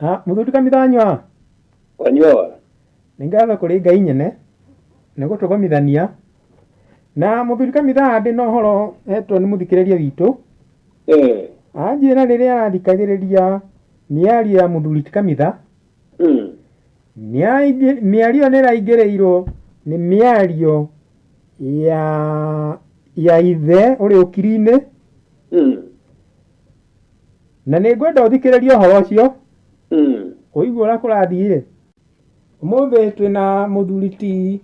Mũthuri Kamithanywa Wanyua nĩ ngatho kũrĩ Ngai nyene nĩ gũtũgomithania na mũthuri Kamitha ndĩ na ũhoro hetwo nĩ mũthikĩrĩria witũ anjĩra rĩrĩa arathikagĩrĩria mĩario ya mũthuri ti Kamitha mĩario nĩ ĩraingĩrĩirwo nĩ mĩario ya ithe ũrĩ ũkiri-inĩ na nĩ ngwenda ũthikĩrĩrie ũhoro ũcio ũigue ũrĩa kũrathiĩ. Ũmũthĩ twĩna mũthuri ti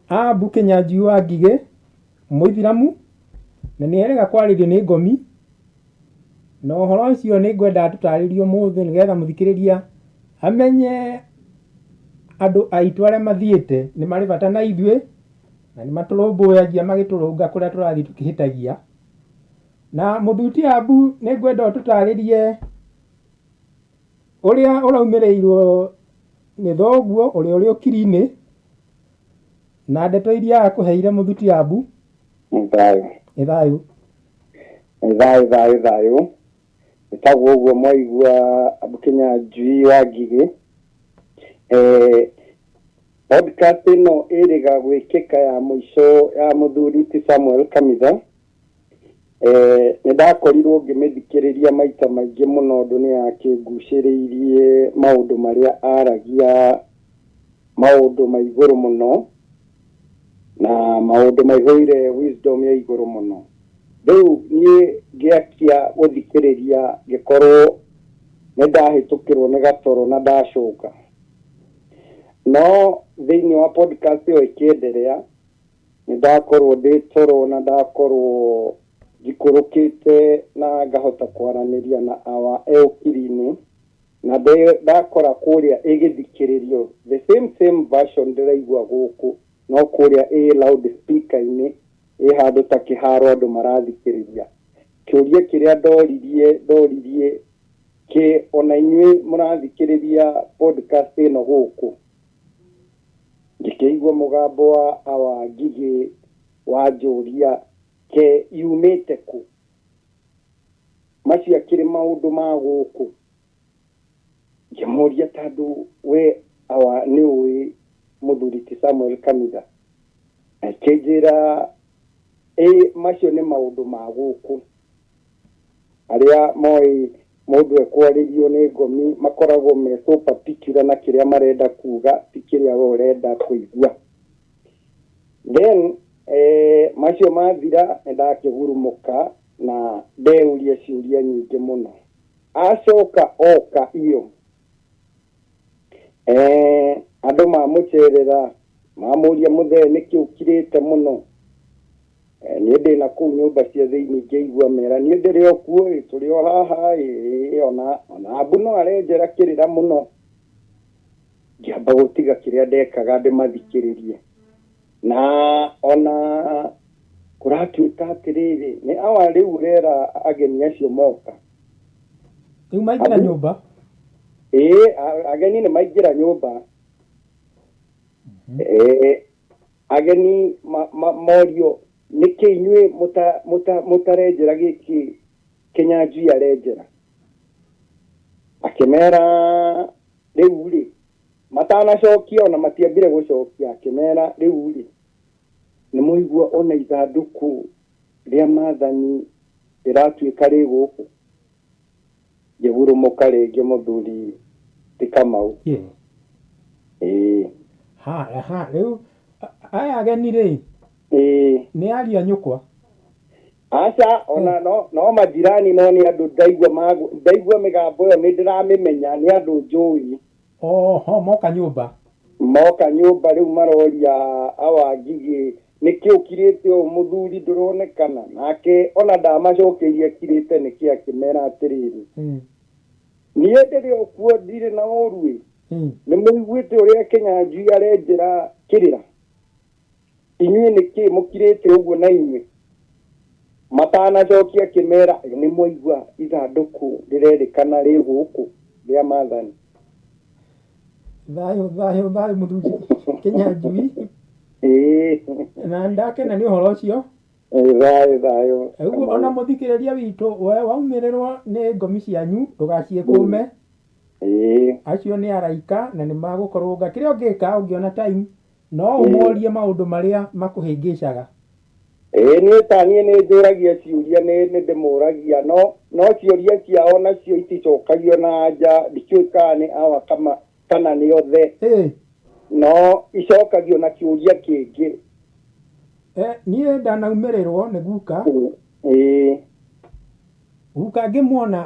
Abu Kĩnyanjui wa Ngigĩ Mũithĩramu na nĩ erĩga kwarĩrio nĩ ngomi, na ũhoro ũcio nĩ ngwenda tũtarĩrie ũmũthĩ nĩgetha mũthikĩrĩria amenye andũ aitũ arĩa mathiĩte nĩ marĩ bata na ithuĩ na nĩ matũrũmbũyagia magĩtũrũnga kũrĩa tũrathiĩ tũkĩhĩtagia. Na mũthuri ti Abu nĩ ngwenda ũtũtarĩrie ũrĩa ũraumĩrĩirwo nĩ thoguo ũrĩa ũrĩ ũkiri-inĩ na ndeto iria akũheire mũthuri ti Abu. Thayũ ĩtagwo ũguo mwaigua Abu Kĩnyanjui wa Ngigĩ. Podcast ĩno ĩrĩga gwĩkĩka ya mũico ya mũthuri ti Samuel Kamitha. Nĩ ndakorirwo ngĩmĩthikĩrĩria maita maingĩ mũno, ũndũ nĩ yakĩngucĩrĩirie maũndũ marĩa aragia, maũndũ ma igũrũ mũno na maũndũ maihũire wisdom ya igũrũ mũno. Rĩu niĩ ngĩakia gũthikĩrĩria ngĩkorwo nĩ ndahĩtũkĩrwo nĩ gatoro na ndacoka, no thĩinĩ wa podcast ĩyo ĩkĩenderea nĩ ndakorwo ndĩ toro na ndakorwo njikũrũkĩte na ngahota kwaranĩria na awa eũkiri-inĩ na ndakora kũrĩa ĩgĩthikĩrĩrio the same version ndĩraigua gũkũ, no kũrĩa loud speaker-inĩ handũ ta kĩharo andũ marathikĩrĩria. Kĩũria kĩrĩa ndoririe ona inyuĩ mũrathikĩrĩria podcast ĩno gũkũ, ngĩkĩigua mũgambo wa awa Ngigĩ wa njũria ke yumĩte kũ, macio akĩrĩ maũndũ ma gũkũ. Ngĩmũria tondũ we awa nĩ ũĩ mũthuri ti Samuel Kamitha, akĩnjĩra macio nĩ maũndũ ma gũkũ arĩa moĩ mũndũ ekwarĩrio nĩ ngomi makoragwo me so particular na kĩrĩa marenda kuga ti kĩrĩa we ũrenda kũigua. Then macio mathira nĩ ndakĩhurumũka na ndeuria ciũria nyingĩ mũno. Acoka oka iyo andũ mamũcerera mamũria mũthee nĩkĩ ũkirĩte mũno. Niĩ ndĩ na kũu nyũmba cia thĩinĩ ngĩigua mera niĩ ndĩrĩ o kuo tũrĩ o haha ona Abu no arenjera kĩrĩra mũno. Ngĩamba gũtiga kĩrĩa ndekaga ndĩmathikĩrĩrie, na ona kũratuĩka atĩrĩrĩ nĩ awa rĩu rera ageni acio moka rĩu maingĩra nyũmba. Ageni nĩ maingĩra nyũmba. Ageni morio nĩkĩ inyuĩ mũtarenjera gĩkĩ Kĩnyanjui arenjera. Akĩmera rĩu rĩ matanacokia ona matiambire gũcokia, akĩmera rĩu rĩ nĩ mũigua ona ithandũkũ rĩa maathani rĩratuĩka rĩ gũkũ. Ngĩhurũmũka rĩngĩ mũthuri ti Kamau. Rĩu aya ageni rĩ nĩ aria nyũkwa. Aca ona no majirani no nĩ andũ ndaigua mĩgambo ĩyo nĩ ndĩramĩmenya nĩ andũ njũĩ. Moka nyũmba rĩu maroria awa Ngigĩ nĩkĩ ũkirĩte ũũ mũthuri ndũronekana, nake ona ndamacokeirie akirĩte nĩkĩ, akĩmera atĩrĩrĩ niĩ ndĩrĩ o kuo ndirĩ na ũru nĩ mũiguĩte ũrĩa Kĩnyanjui arenjera kĩrĩra, inyuĩ nĩkĩ mũkirĩte ũguo na inyuĩ. Matanacokia akĩmera nĩ mwaigua ithandũkũ rĩrerĩkana rĩ gũkũ rĩa maathani. Thayũ mũthuri Kĩnyanjui. Na ndakena nĩ ũhoro ũcio. Thayũ. Ũguo ona mũthikĩrĩria witũ we waumĩrĩrwo nĩ ngomi cianyu ndũgaciĩkũme. acio nĩ araika na nĩ magũkorwo kĩrĩa ũngĩka ũngĩona time no ũmorie maũndũ marĩa makũhĩngĩcaga. Niĩ taniĩ nĩ njũragia ciũria nĩ ndĩmũragia no ciũria ciao nacio iticokagio na anja ndikĩũĩ kana nĩ awa kana nĩ othe no icokagio na kĩũria kĩngĩ. Niĩ ndanaumĩrĩrwo nĩ guka guka ngĩmuona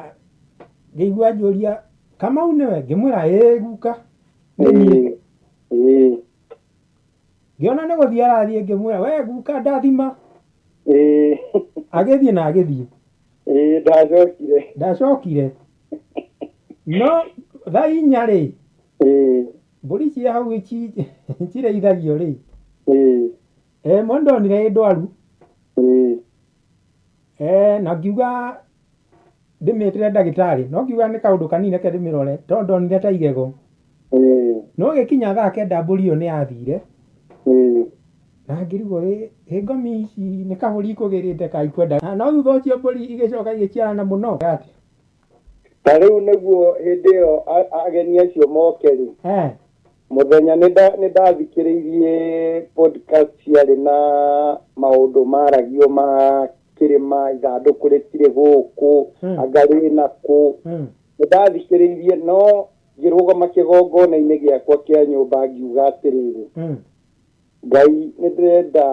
ngĩigua njũria Kamau nĩwe ngĩmwĩra guka ngĩona nĩ gũthiĩ arathiĩ ngĩmwĩra we guka ndathima agĩthiĩ na agĩthiĩ ndacokire no thaa 4 rĩ mbũri cia hau cirĩithagio rĩ ndonire ĩ ndwaru na ngiuga ndĩmĩtĩre ndagĩtarĩ no ngiuga nĩ kaũndũ kanini reke ndĩmĩrore tondũ ndonire ta igego no gĩkinya thaa 9 mbũri ĩyo nĩ yathire na ngĩrigwo ngomi ici nĩ kabũri ikũgĩrĩte kaikwenda no thutha ũcio mbũri igĩcoka igĩciarana mũno. Ta rĩu nĩguo hĩndĩ ĩyo ageni acio moke rĩ mũthenya nĩ ndathikĩrĩirie podcast ciarĩ na maũndũ maragio ma kĩrĩma ithandũkũ rĩtirĩ gũkũ anga rĩna kũ nĩ ndathikĩrĩirie no ngĩrũgama kĩgongona-inĩ gĩakwa kĩa nyũmba ngiuga atĩrĩrĩ Ngai nĩ ndĩrenda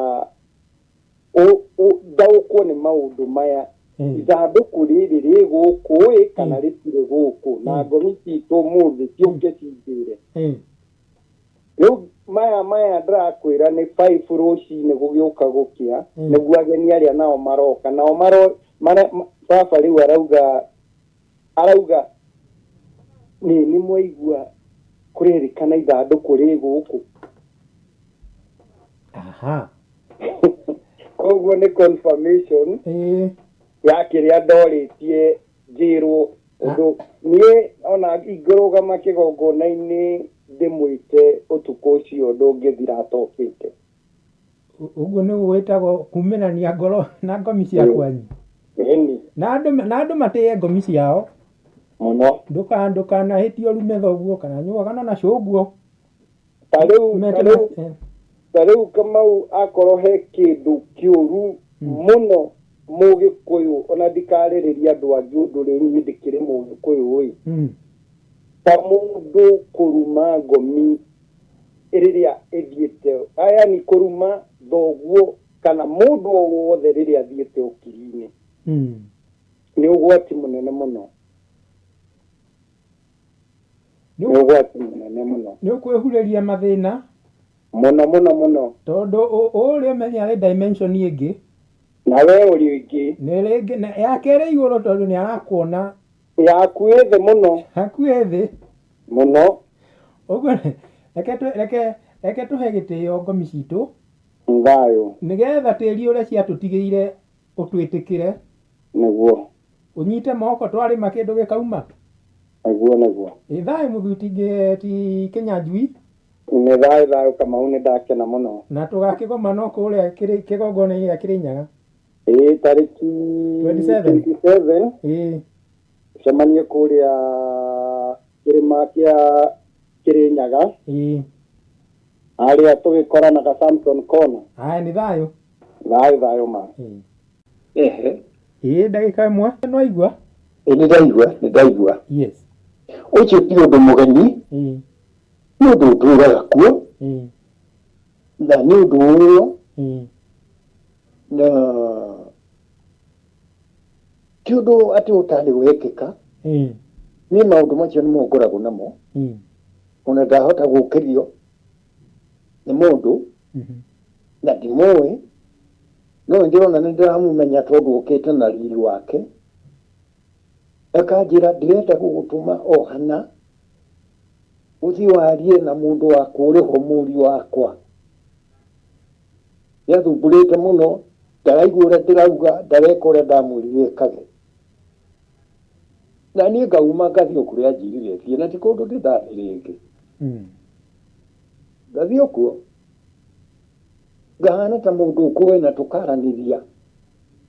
ndaũkwo nĩ maũndũ maya ithandũkũ rĩrĩ rĩ gũkũ kana rĩtirĩ gũkũ na ngomi citũ mũthĩ ciũke cindĩre rĩu maya ndĩrakwĩra nĩ 5 rũcinĩ gũgĩũka gũkĩa nĩguo ageni arĩa nao maroka nao baba rĩu arauga nĩ mwaigua kũrerĩkana ithandũkũ rĩ gũkũ koguo nĩ confirmation ya kĩrĩa ndorĩtie njĩrwo ũndũ niĩ ona ingĩrũgama kĩgongona-inĩ ndĩmwĩte ũtukũ ũcio ndũngĩthira atokĩte. Ũguo nĩ gwĩtagwo kumĩrania ngoro na ngomi cia kwanyu na andũ matĩye ngomi ciao mũno ndũkanahĩtie ũrume thoguo kana nyuagana na cũguo. Ta rĩu Kamau akorwo he kĩndũ kĩũru mũno Mũgĩkũyũ ona ndikarĩrĩria andũ angĩ ũndũ rĩu ndĩkĩrĩ Mũgĩkũyũ ta mũndũ kũruma ngomi rĩrĩa ĩthiĩte yani kũruma thoguo kana mũndũ o wothe rĩrĩa athiĩte ũkiri-inĩ nĩ ũgwati mũnene mũno nĩ ũkwĩhurĩria mathĩna mũno tondũ ũrĩa ũmenya arĩ dimension ĩngĩ na we ũrĩ ĩngĩ nĩ rĩngĩ yake ĩrĩ igũrũ tondũ nĩ arakuona yaku ĩthĩ mũno hakuhĩ thĩ mũno. Ũguo reke tũhe gĩtĩo ngomi citũ thayũ nĩgetha tĩri ũrĩa ciatũtigĩire ũtwĩtĩkĩre nĩguo ũnyite moko twarĩma kĩndũ gĩkauma nĩguo thayũ mũthuri ti Kĩnyanjui nĩ thayũ Kamau nĩ ndakena mũno na tũgakĩgoma no kũrĩa kĩgongona-inĩ gĩa Kĩrĩnyaga tarĩki 27 cemanie kũrĩa kĩrĩma kĩa Kĩrĩnyaga harĩa tũgĩkoranaga Samson Corner. Nĩ thayũ ma ndagĩka ĩmwe no aigua nĩ ndaigua yes ũcio ti ũndũ mũgeni nĩ ũndũ ũtũũraga kuo na nĩ ũndũ ũyũ na ti ũndũ atĩ ũtarĩ gwĩkĩka niĩ maũndũ macio nĩ ngoragwo namo ona ndahota gũkĩrio nĩ mũndũ na ndimũĩ no ndĩrona nĩ ndĩramũmenya tondũ ũkĩte na riri wake akanjĩra ndĩrenda gũgũtũma o hana ũthiĩ warie na mũndũ wa kũrĩho mũriũ wakwa nĩathumbũrĩte mũno ndaraigua ũrĩa ndĩrauga ndareka ũrĩa ndamwĩrire ĩkage na niĩ ngauma ngathiĩ kũrĩa anjirire thiĩ na ti kũndũ ndĩthathiĩ rĩngĩ ngathiĩ ũkuo ngahana ta mũndũ ũkũĩ na tũkaranĩria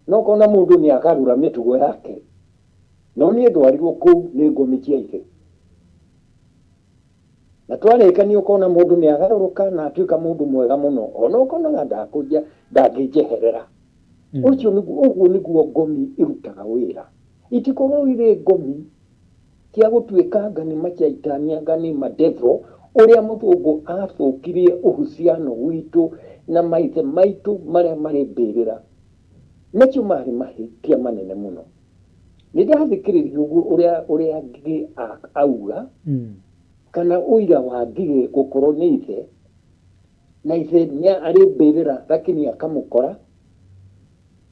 no kona mũndũ nĩ akarura mĩtugo yake no niĩ ndwarirwo kũu nĩ ngomi cia ithe twareka ni ukona mundu ni agaruka na atuika mundu mwega muno ona ukona ndakuja ndangĩnjeherera ucio niguo ngomi irutaga wira itikorwo ire ngomi kia gutuikanga ni machaitania ni madevo uria muthungu athukirie uhusiano witu na maithe maitu maria mari mbirira nacio mari mahitia manene muno nindathikiriria uria Ngigi auga kana uira wa Ngigi gukorwo ni ithe na ithe ni ari mbirira lakini akamukora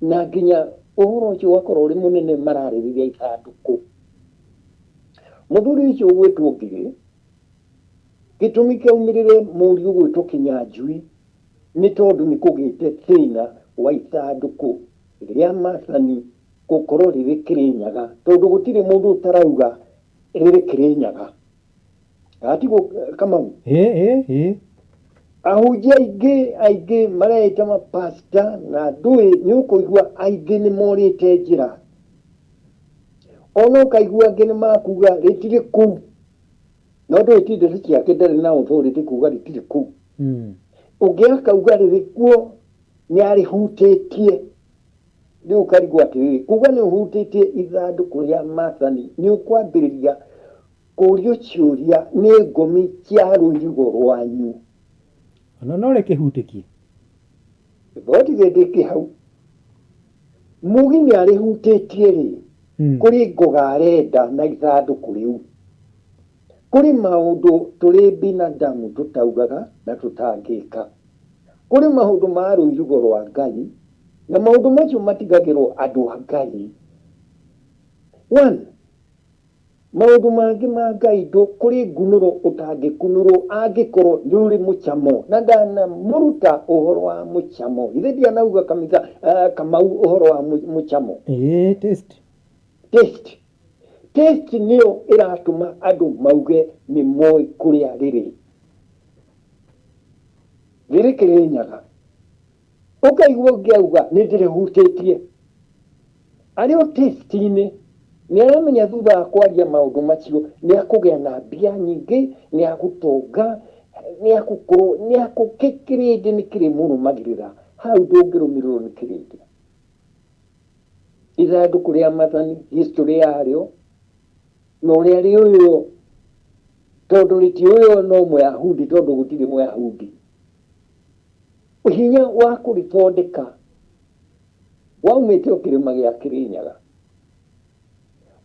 na nginya uhoro ucio wakorwo uri munene mararĩrĩria ithanduku muthuri ucio gwitwo Ngigi gitumi kiaumirire mũriũ gwitwo Kinyanjui ni tondu ni kugite thina wa ithanduku ria Maathani gukorwo riri Kirinyaga tondu gutire mundu utarauga riri Kirinyaga atigo Kamau ahunjia aingĩ mareita mapasta na ndui nyukuigua aingĩ ni morite njira ono kaigua angĩ ni makuga ritire ku no ndĩtinde ciake ndari na authority kuga ritire ku ũngĩ akauga riri kuo ni arihutĩtie rĩu karigwo atĩrĩrĩ kuga nĩ ũhutĩtie ithanduku rĩa Maathani nĩ ũkwambĩrĩria kũũrio ciũria nĩ ngomi cia rũirigo rwanyu ona no rekĩhutĩkie bodi gĩndĩkĩ hau mugi nĩ arihutĩtie rĩ kũrĩ ngoga arenda na ithanduku rĩu kũrĩ maũndũ tũrĩ binadamu tũtaugaga na tũtangĩka kũrĩ maũndũ ma rũirigo rwa Ngai na maũndũ macio matigagĩrwo andũ a Ngai maũndũ mangĩ ma Ngai kũrĩ ngunũro ũtangĩkunũrwo angĩkorwo nĩ ũrĩ mũcamo na ndanamuruta ũhoro wa mũcamo ithe ndianauga kanitha Kamau ũhoro wa mũcamo taste nĩyo ĩratũma andũ mauge nĩ moĩ kũrĩa rĩrĩ Kirinyaga ũkaigua ũngĩauga nĩ ndĩrĩhutĩtie arĩ o taste-inĩ nĩ aramenya thutha wa kwaria maũndũ macio nĩ akũgĩa na mbia nyingĩ nĩ agũtonga nĩ agũkorwo nĩ akũkĩrĩndĩ nĩ kĩrĩmũrũmagĩrĩra hau ndũngĩrũmĩrĩrwo nĩ kĩrĩndĩ ithanduku rĩa Maathani history yarĩo na ũrĩa rĩũywo tondu rĩtiũywo no Mũyahudi tondu gũtirĩ Mũyahudi hinya wa kũrĩthondeka waumĩte o kĩrĩma gĩa Kirinyaga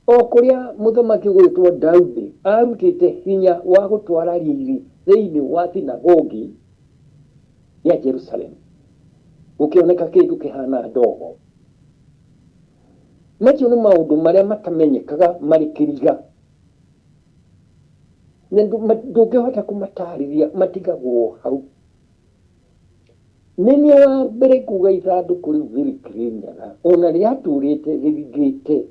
o kũrĩa mũthamaki gwĩtwo Daudi arutĩte hinya wa gũtwara riri thĩinĩ wa sinagogi ya Jerusalem gũkĩoneka kĩndũ kĩhana ndogo macio nĩ maũndũ marĩa matamenyekaga marĩ kĩriga na ndũngĩhota kũmatarĩria matigagwo hau nini wa mbere kuga ithanduku rĩu rĩrĩ Kirinyaga ona rĩatũrĩte rĩringĩte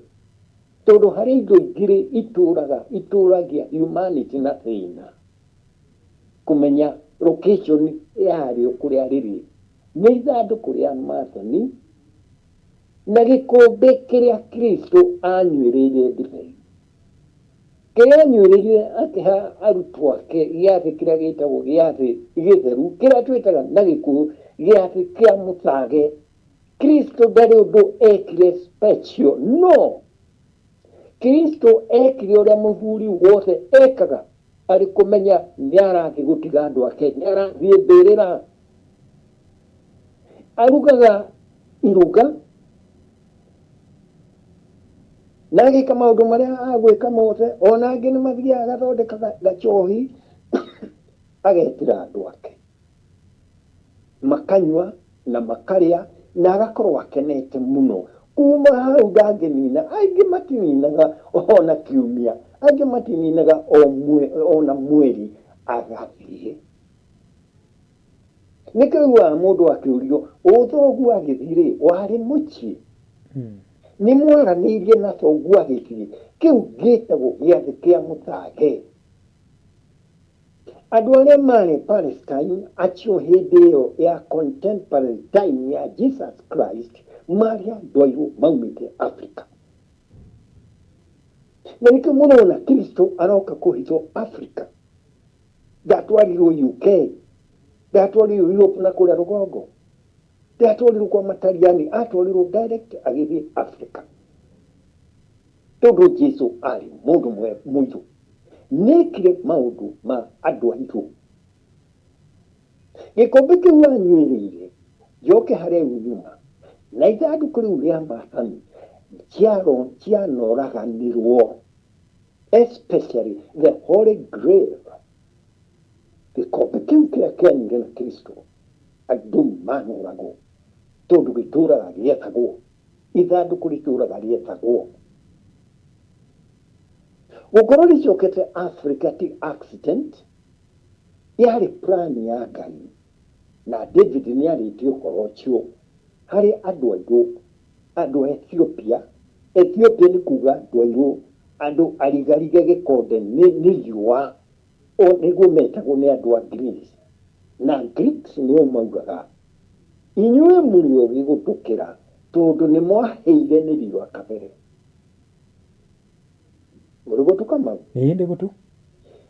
tondu harĩ indo ingĩ itũragia humanity na thĩna kũmenya location yarĩo kũrĩa rĩrĩ nĩ ithanduku rĩa Maathani na gĩkombe kĩrĩa Kristo anyuĩrĩire ndibei kĩrĩa anyuĩrĩire akĩha arutwo ake gĩathĩ kĩrĩa gĩtagwo gĩathĩ gĩtheru kĩrĩa twĩtaga na gĩkũyũ gĩathĩ kĩa mũthage Kristo ndarĩ ũndũ ekire special no Kristo ekire ũrĩa mũthuri wothe ekaga arĩ kũmenya nĩ arathiĩ gũtiga andũ ake nĩ arathiĩ mbĩrĩra arugaga iruga na agĩka maũndũ marĩa agwĩka mothe ona angĩ nĩ mathiaga agathondeka gachohi agetĩra andũ ake makanyua na makarĩa na agakorwo akenete mũno kuma hau ndangĩnina aingĩ matininaga ona kiumia angĩ matininaga ona mweri agathiĩ nĩkĩiguaga mũndũ akĩũrio ũthoguo agĩthiĩ warĩ mũciĩ nĩ mwaranĩirie na thoguo agĩthiĩ kĩu gĩtagwo gĩathĩ kĩa mũthage andũ arĩa marĩ Palestine acio hĩndĩ ĩyo ya contemporary time ya Jesus Christ marĩ andũ airũ maumĩte Africa na nĩkĩo mũrona Kristo aroka kũhithwo Africa ndatwarirwo UK, ndatwarirwo Europe na kũrĩa rũgongo, ndatwarirwo kwa Matariani, atwarirwo direct agĩthiĩ Africa. Tondũ Jesu arĩ mũndũ mũirũ, nĩkire maũndũ ma andũ aitũ. Gĩkombe kĩu anyuĩrĩire gĩoke harĩa nyuma, na ithandũkũ rĩu rĩa maathani cianoraganĩrwo, especially the Holy Grail. Gĩkombe kĩu kĩrĩa kĩanyuire na Kristo, andũ manoragwo, tondũ gĩtũũraga gĩetagwo, ithandũkũ rĩtũũraga rĩetagwo. Gũkorwo rĩcokete Africa ti accident, yarĩ plan ya Ngai, na David nĩarĩtie ũhoro ũcio harĩ andũ aitũ, andũ a Ethiopia. Ethiopia nĩ kuga andũ airũ, andũ arigarige gĩkonde nĩ riũa, o nĩguo metagwo nĩ andũ a Greece, na Greeks nĩo maugaga inyuĩ mũrĩ ogĩ gũtũkĩra tondũ nĩ mwaheire nĩ riũa kabere. Mũrĩ gũtuka mau? Ndĩ gũtu.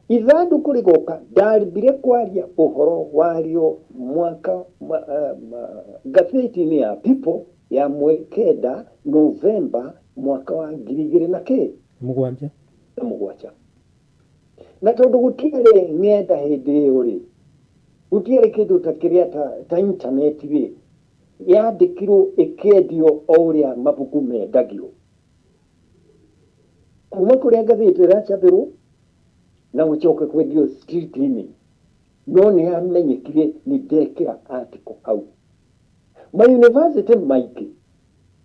Ithandũkũ rĩgoka, ndaribire kwaria ũhoro warĩo mwaka ngathĩti-inĩ ya People ya 9 Novemba mwaka wa 2007. Na tondũ gũtiarĩ ng'enda hĩndĩ ĩyo rĩ, gũtiarĩ kĩndũ ta kĩrĩa ta intaneti rĩ, yandĩkirwo ĩkendio o ũrĩa mabuku mendagio. Kuma kũrĩa ngathĩti ĩracabĩrwo na gũcoka kwendio street-inĩ, no nĩ amenyekire nĩ ndekĩra article hau. Mayunivasĩtĩ maingĩ,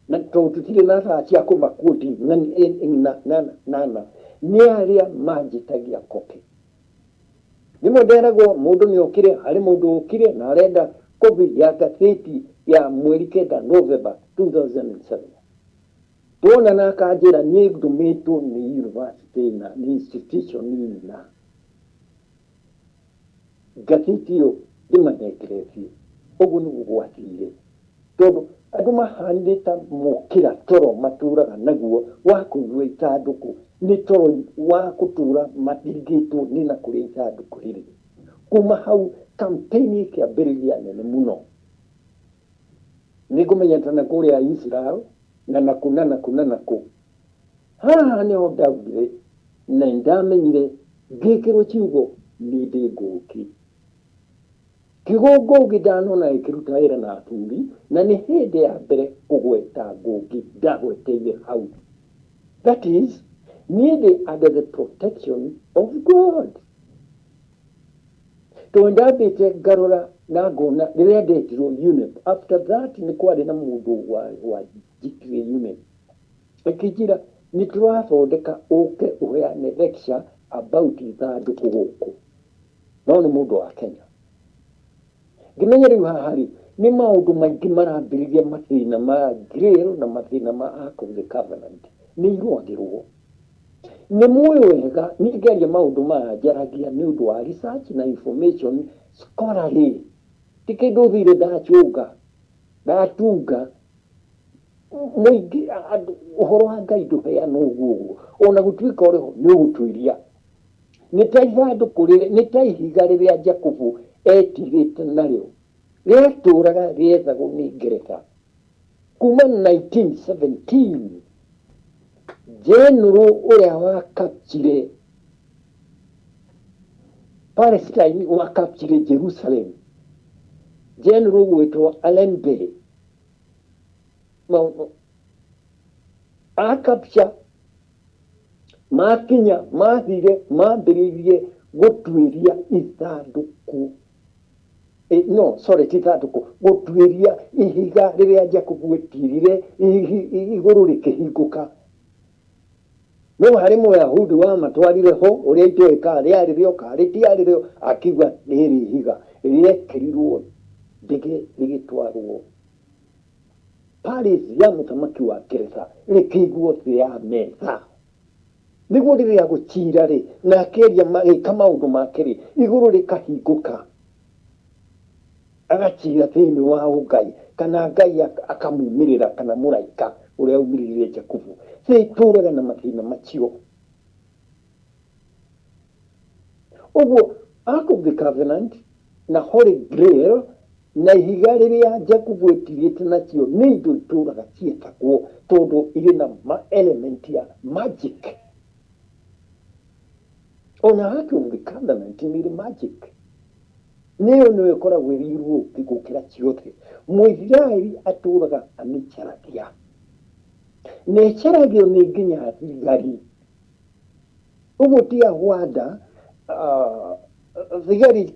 na tondũ tũtirĩ na thaa cia kũmakuoti nĩ arĩa manjĩtagia kopi. Nĩmo nderagwo mũndũ nĩ okire, harĩ mũndũ okire na arenda kopi ya ngathĩti ya 9 Novemba 2007. Tuona na akanjĩra niĩ ndũmĩtwo nĩ university na nĩ institution na ngathĩti ĩyo ndĩmanengere biũ. Ũguo nĩ gũgwatĩire, tondũ andũ mahanire ta mokĩra toro matũraga naguo wa kũigua ithandũkũ, nĩ toro wa gũtũra matirigĩtwo nĩ na kũrĩa ithandũkũ rĩrĩ. Kuma hau campaign ĩkĩambĩrĩria nene mũno. Nĩngũmenyetana kũrĩa Israel na naku. Haha nĩho ndaugire na ndamenyire ngĩkĩrwo ciugo nĩ ndĩ ngũki. Kĩgũngũgi ndanona ĩkĩruta wĩra na atumbi, na nĩ hĩndĩ ya mbere kũgweta ngũngi ndagweteire hau. That is, niĩ under the protection of God. Tondũ ndambĩte ngarora na ngona rĩrĩa ndetirwo UNEP. After that nĩ kwarĩ na mũndũ wa njikire UNEP. Akĩnjĩra nĩ tũrathondeka ũke ũheane lecture about ithandũkũ gũkũ. No nĩ mũndũ wa Kenya. Ngĩmenya rĩu haha rĩ, nĩ maũndũ maingĩ marambĩrĩria mathĩna ma Grail na mathĩna ma Ark of the Covenant. Nĩ irwagĩrwo. Nĩ muoyo wega, niĩ ngĩaria maũndũ maya njaragia nĩ ũndũ wa research na information scholarly. Ti kĩndũ thire ndatunga mũingĩ ũhoro wa Ngai ndũheanwo ũguo. Ona gũtuĩka ũrĩho nĩ ũgũtuĩria. Nĩ ta ithandũkũ rĩrĩ, nĩ ta ihiga rĩrĩa Jakubu etigĩte narĩo, rĩatũraga rĩethagwo nĩ Ngeretha. Kuma 1917 General ũrĩa wakapchire Palestine, wakapchire Jerusalem, General gwĩtwo Allenby, akapcha makinya mathire mambĩrĩirie gũtuĩria ithandũkũ. Ti ithandũkũ, gũtuĩria ihiga rĩrĩa Jakubu etirire igũrũ rĩkĩhingũka. No harĩ Mũyahudi wa matwarire ho ũrĩa itoĩ ka rĩarĩ rĩo ka rĩtiarĩ rĩo, akiuga rĩrĩ ihiga rĩekĩrirwo ndege rĩgĩtwarwo Paris ya mũthamaki wa Ngeretha, rĩkĩigwo thĩ ya metha nĩguo rĩrĩa gũcira rĩ, na akĩria magĩka maũndũ make rĩ, igũrũ rĩkahingũka, agacira thĩinĩ wa ũngai, kana Ngai akamumĩrĩra, kana mũraika ũrĩa umĩrĩire Jakubu. Tũraga na mathĩna macio. Ũguo Ark of the Covenant na Holy Grail na ihiga rĩrĩa Jacob etithĩte nacio nĩ indo itũraga ciĩtagwo tondũ irĩ na element ya magic. Ona Ark of the Covenant nĩ magic. Nĩyo nĩyo ĩkoragwo ĩrĩirwo gũkĩra ciothe. Mũisiraeli atũraga amĩcaragia. Na ĩcaragio nĩ nginya thigari. Ũguo ti ahwanda thigari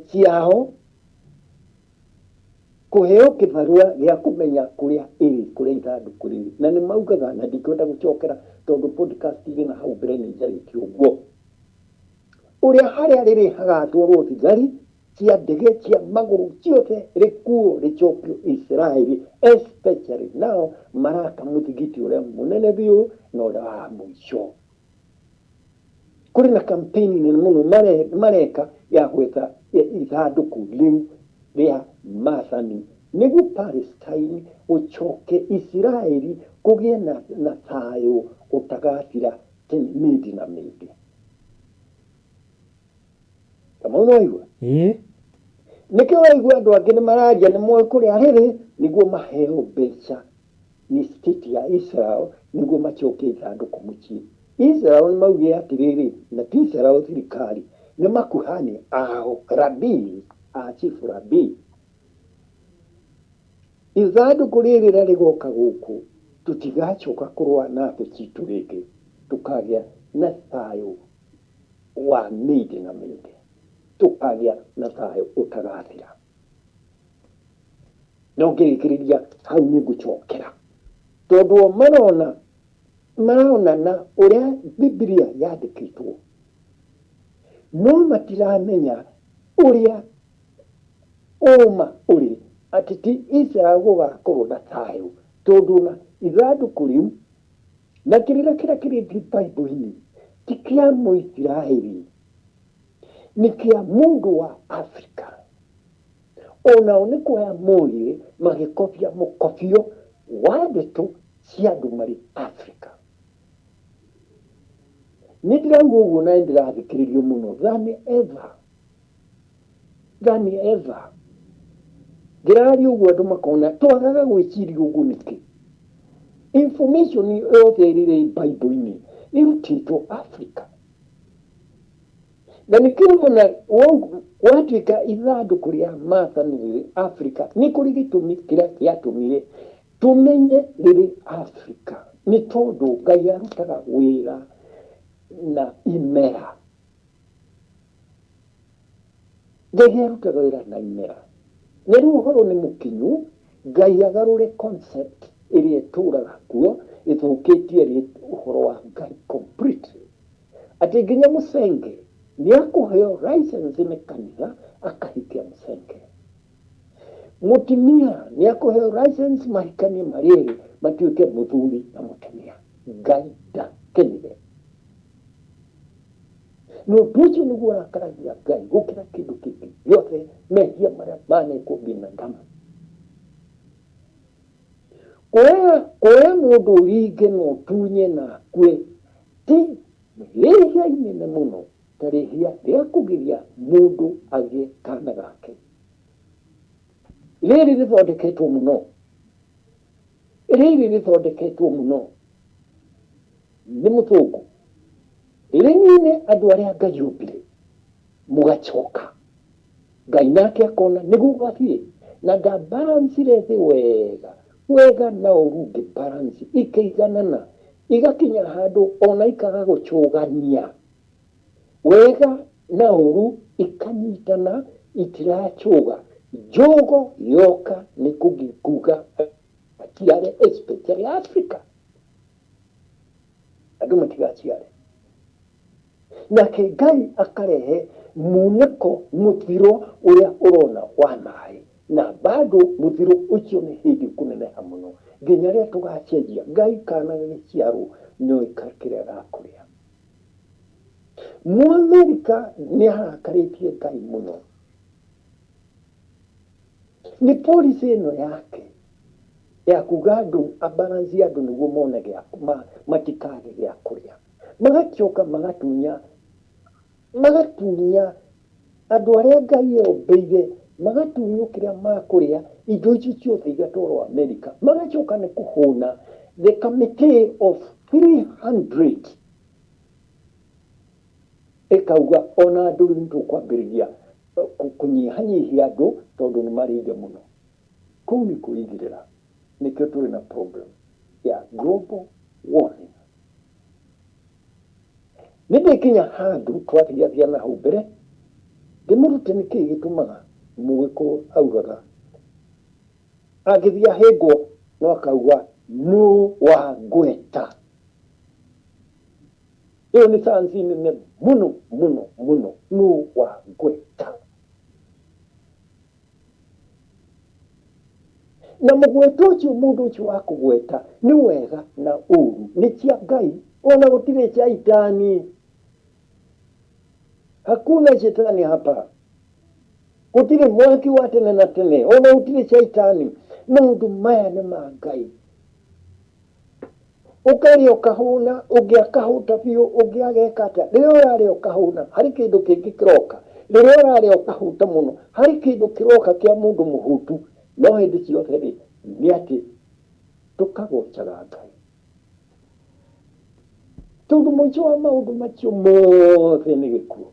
ciao kũheo kĩbarua gĩa kũmenya kũrĩa ĩrĩ, kũrĩa ithandũkũ rĩrĩ. Na nĩ maugaga, na ndikwenda gũcokera tondũ podcast ĩrĩ na hau mbere nĩ njarĩtie ũguo, ũrĩa harĩa rĩrĩ hagatwarwo thigari cia ndege cia magũrũ ciothe rĩkuo rĩcokio Israeli, especially now maraka mũthigiti ũrĩa mũnene biũ na ũrĩa wa mũico. Kũrĩ na kampeni nene mũno mareka ya gwetha ithandũkũ rĩu rĩa maathani nĩguo Palestine ũcoke Israeli kũgĩe na thayũ ũtagathira mĩndĩ na mĩndĩ. Kama unaigua? Nĩkĩo waigua andũ angĩ nĩ mararia nĩ moĩ kũrĩa rĩrĩ nĩguo maheo mbeca nĩ state ya Israel nĩguo macoke ithandũkũ mũciĩ. Israel nĩ maugire atĩrĩrĩ, na ti Israel thirikari, nĩ makuhani ao Rabi, chief Rabi. Ithandũkũ rĩrĩ rĩgoka gũkũ tũtigacoka kũrũa na thũ citũ rĩngĩ, tũkagĩa na thayũ wa mĩndĩ na mĩndĩ, tũkagĩa na thayũ ũtagathira. Na ũngĩrĩkĩrĩria hau nĩ ngũcokera tondũ marona na ũrĩa Biblia yandĩkĩtwo, no matiramenya ũrĩa ũma ũrĩ atĩ ti Israel gũgakorwo na thayũ tondũ na ithandũkũ rĩu na kĩrĩa kĩrĩ Bible-inĩ ti kĩa Mũisiraeli, nĩ kĩa mũndũ wa Afrika. Onao nĩ kuoya moire magĩkobia mũkobio wa ndeto cia andũ marĩ Afrika. Nĩ ndĩrauga ũguo na ndĩrathikĩrĩrio mũno than ever. Ngĩraria ũguo andũ makona twagaga gwĩciria ũguo nĩkĩ. Information yothe ĩrĩ Bible-inĩ ĩrutĩtwo Afrika. Na nĩkĩo ona watuĩka ithandũkũ rĩa maathani rĩrĩ Afrika, nĩ kũrĩ gĩtũmi kĩrĩa gĩatũmire tũmenye rĩrĩ Afrika. Nĩ tondũ Ngai arutaga wĩra na imera. Ngai arutaga wĩra na imera. Na rĩu ũhoro nĩ mũkinyu, Ngai agarũre concept ĩrĩa ĩtũraga kuo ĩthũkĩtie rĩ ũhoro wa Ngai completely. Atĩ nginya mũcenge nĩ akũheo license nĩ kanitha akahikia mũcenge. Mũtumia nĩ akũheo license mahikanie marĩrĩ matuĩke mũthuri na mũtumia. Ngai ndakenire. No ũcio nĩguo arakaragia Ngai gũkĩra kĩndũ kĩngĩ gĩothe mehia marĩa manekwo binadamu. Kuoya mũndũ ũringe na ũtunye na akue ti rĩhia inene mũno ta rĩhia rĩa kũgiria mũndũ agĩe kana gake. Rĩrĩ rĩthondeketwo mũno nĩ mũthũngũ. Rĩnyine andũ arĩa Ngai ombire mũgacoka. Ngai nake akona nĩguo gathiĩ na ndabarancire thĩ wega na ũru ngĩbaranci ikĩiganana igakinya handũ ona ikaga gũcũgania. Wega na ũru ikanyitana itiracũga. Njogo yoka nĩ kuga atiare especially Africa. Andũ matigaciare. Nake Ngai akarehe munĩko mũthiro ũrĩa ũrona wa maĩ. Na bado mũthiro ũcio nĩ hĩndĩ kũneneha mũno. Nginya rĩrĩa tũgacenjia Ngai kana gĩciarwo nĩoĩ kĩrĩa gakũrĩa. Mũamerika nĩ arakarĩtie Ngai mũno. Nĩ policy ĩno yake ya kuga andũ abaranci andũ nĩguo mone matikage gĩa kũrĩa. magacoka magatunya andũ arĩa Ngai ombeire, magatunywo kĩrĩa makũrĩa, indo icio ciothe igatwarwo Amerika, magacoka nĩ kũhũna. The committee of 300 ĩkauga ona andũ rĩu tũkwambĩrĩria kũnyihanyihia andũ tondũ nĩ marĩire mũno. Kũu nĩ kũigĩrĩra, nĩkĩo tũrĩ na problem ya global warming. Nĩ ndĩkinya handũ twathiathia na hau mbere, ndĩmũrute nĩkĩĩ gĩtũmaga Mũgĩkũyũ augaga angĩthiĩ ahĩngwo no akauga nũ wa ngweta. Ĩyo nĩ sayansi nene mũno mũno mũno, nũ wa ngweta. Na mũgweta ũcio, mũndũ ũcio wa kũgweta nĩ wega na ũru, nĩ cia Ngai, ona gũtirĩ shaitani. Hakuna shetani hapa. Gũtirĩ mwaki wa tene na tene, ona gũtirĩ shaitani. Maũndũ maya nĩ ma Ngai. Ũkarĩa ũkahũna, ũngĩ akahũta biũ, ũngĩ ageka atĩa. Rĩrĩa ũrarĩa ũkahũna, harĩ kĩndũ kĩngĩ kĩroka. Rĩrĩa ũrarĩa ũkahuta mũno, harĩ kĩndũ kĩroka kĩa mũndũ mũhutu. No hĩndĩ ciothe rĩ, nĩ atĩ tũkagocaga Ngai. Tondũ mũico wa maũndũ macio mothe nĩ gĩkuũ.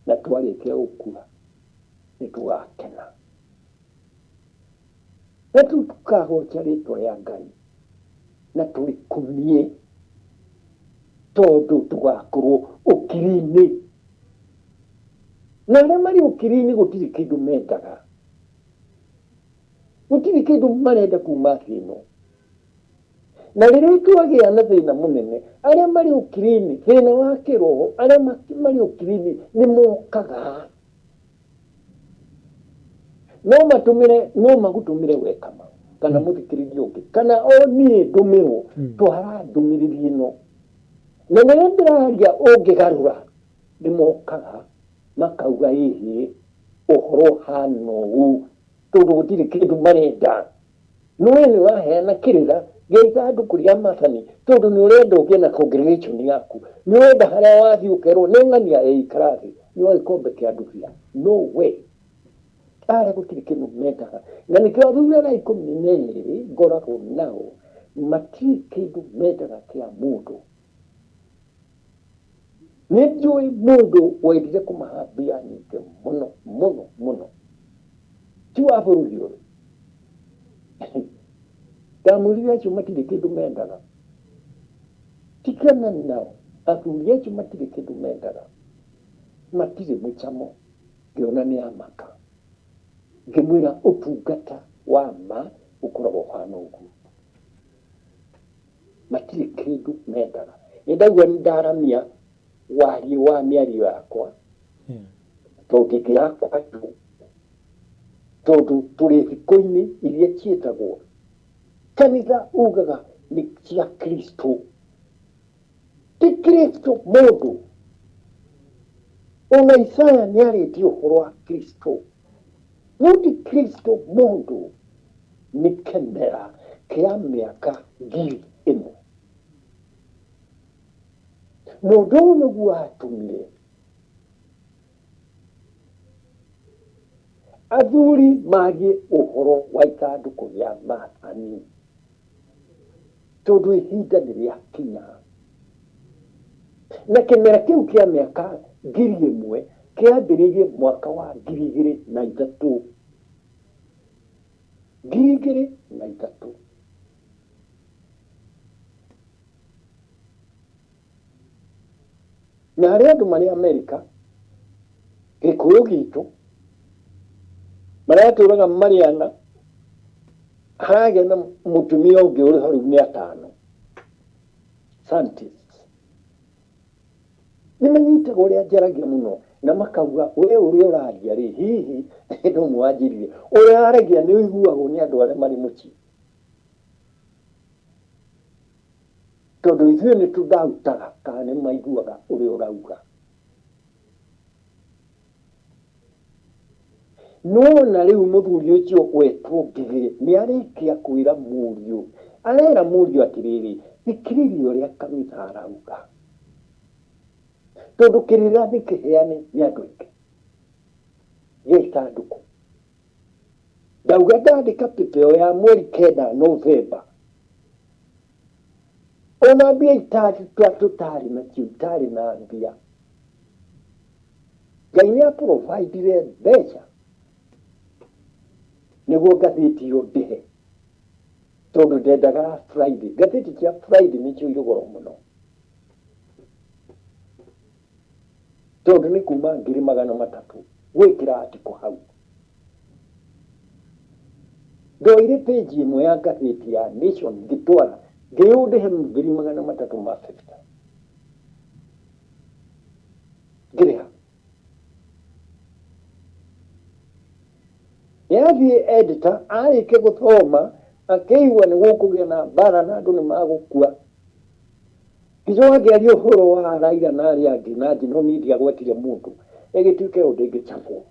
Na twarĩkia gũkua nĩ tũgakena. Na tũkagoca rĩtwa rĩa Ngai na tũrĩkumie, tondũ tũgakorwo ũkiri-inĩ. Na arĩa marĩ ũkiri-inĩ gũtirĩ kĩndũ mendaga, gũtirĩ kĩndũ marenda kuma thĩ ĩno. Na rĩrĩa twagĩa na thĩna mũnene, arĩa marĩ ũkiri-inĩ, thĩna wa kĩroho, arĩa marĩ ũkiri-inĩ nĩ mokaga. No magũtũmĩre wekama, kana mũthikĩrĩrie ũngĩ, kana o niĩ ndũmĩrwo, twara ndũmĩrĩri ĩno. Na rĩrĩa ndĩraria ũngĩgarũra, nĩ mokaga makauga ĩhĩ ũhoro hana ũũ, tondũ gũtirĩ kĩndũ marenda. Nĩwe nĩ waheana kĩrĩra gĩa ithandũkũ rĩa Maathani, tondũ nĩ ũrenda ũgĩe na congregation yaku. Nĩ ũrenda harĩa wathiĩ ũkerwo nĩ ng'ania ĩikara thĩ, nĩ wa gĩkombe kĩa ndubia. No way. Arĩa gũtirĩ kĩndũ mendaga. Na nĩkĩo athuri arĩa 12 ngoragwo nao, matirĩ kĩndũ mendaga kĩa mũndũ. Nĩ njũĩ mũndũ wendire kũmahambia nyingĩ mũno mũno mũno, ti wa bũrũri ũyũ. Ndamwĩrire acio matirĩ kĩndũ mendaga. Tikana nao, athuri acio matirĩ kĩndũ mendaga. Matirĩ mũcamo, ngĩona nĩ amaka. Ngĩmwĩra ũtungata wa ma ũkoragwo ũhana ũguo. Matirĩ kĩndũ mendaga. Nĩndaigua nĩndaramia warie wa mĩario yakwa, tondũ ndingĩrakwa tu, tondũ tũrĩ thikũ-inĩ iria ciĩtagwo kanitha ugaga nĩ cia Kristo. Ti Kristo mũndũ. Ona Isaya nĩ arĩtie ũhoro wa Kristo. No ti Kristo mũndũ. Nĩ kĩmera kĩa mĩaka 1000. Na ũndũ ũyũ nĩguo watũmire athuri maarie ũhoro wa ithandũkũ rĩa Maathani, tondũ ihinda nĩ rĩakinya. Na kĩmera kĩu kĩa mĩaka 1000 kĩambĩrĩirie mwaka wa 2003. 2003. Na arĩa andũ marĩ Amerika, Gĩkũyũ gitũ, maratũraga Mariana, haragĩa na mũtumia ũngĩ ũrĩ ho rĩu nĩ 5. Scientists. Nĩ manyitaga ũrĩa njaragia mũno, na makauga we ũrĩa ũraria rĩ, hihi no mwanjĩrire. Ũrĩa aragia nĩ ũiguagwo nĩ andũ arĩa marĩ mũciĩ. Tondũ ithuĩ nĩ tũndautaga kana nĩ maiguaga ũrĩa ũrauga. No na rĩu mũthuri ũcio wetwo Ngigĩ nĩ arĩkia kwĩra mũriũ. Arera mũriũ atĩrĩrĩ, thikĩrĩria ũrĩa kanitha arauga, tondũ kĩrĩra nĩkĩheane nĩ andũ aingĩ gĩ ithandũkũ. Ndauga ndandĩka pĩpeo ya mweri 9 Novemba, ona mbia tũtarĩ nacio, itarĩ na mbia. Ngai nĩaprovaidire mbeca nĩguo ngathĩti ĩyo ndĩhe, tondũ ndendaga Friday. Ngathĩti cia Friday nĩcio irĩ goro mũno, tondũ nĩ kuma 300 gwĩkĩra article hau. Ndoire page ĩmwe ya ngathĩti ya Nation ngĩtwara ngĩyũndĩhe 350 ngĩrĩha. Nĩathiĩ editor arĩkia gũthoma akĩigua nĩ gũkũgĩa na mbara na andũ nĩ magũkua, ngĩcoka ngĩaria ũhoro wa Raila na arĩa angĩ na General Media gwetire mũndũ ĩgĩtuĩke ũndũ ĩngĩcabwo.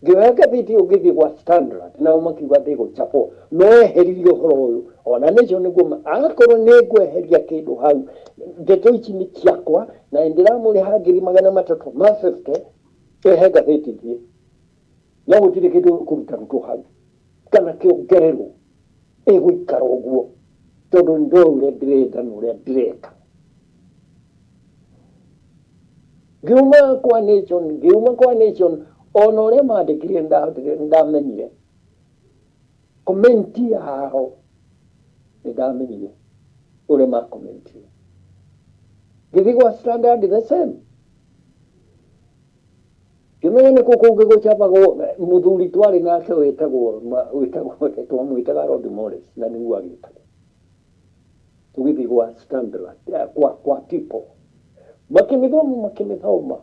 Ngĩoya ngathĩti ĩyo ngĩthiĩ gwa Standard nao makiuga ndĩgũcabwo, no eheririe ũhoro ũyũ. Ona Nation nĩguo agakorwo nĩngweheria kĩndũ hau, ndeto ici nĩ ciakwa na ndĩramũrĩha 350 ehe ngathĩti thiĩ. No gũtirĩ kĩndũ kũrutarutwo hau kana kĩongererwo, ĩgũikara ũguo, tondũ nĩndoĩ ũrĩa ndĩrenda na ũrĩa ndĩreka. Ngiuma kwa Nation ona ũrĩa mandĩkire nĩndamenyire, komenti yao nĩndamenyire ũrĩa makomentire. Ngĩthiĩ gwa Standard the same, ngĩmenya nĩ kũkũ gũcabagwo. Mũthuri twarĩ nake twamwĩtaga Rod Morris na nĩguo agĩtagwo. Tũgĩthiĩ gwa Standard kwa People, makĩmĩthoma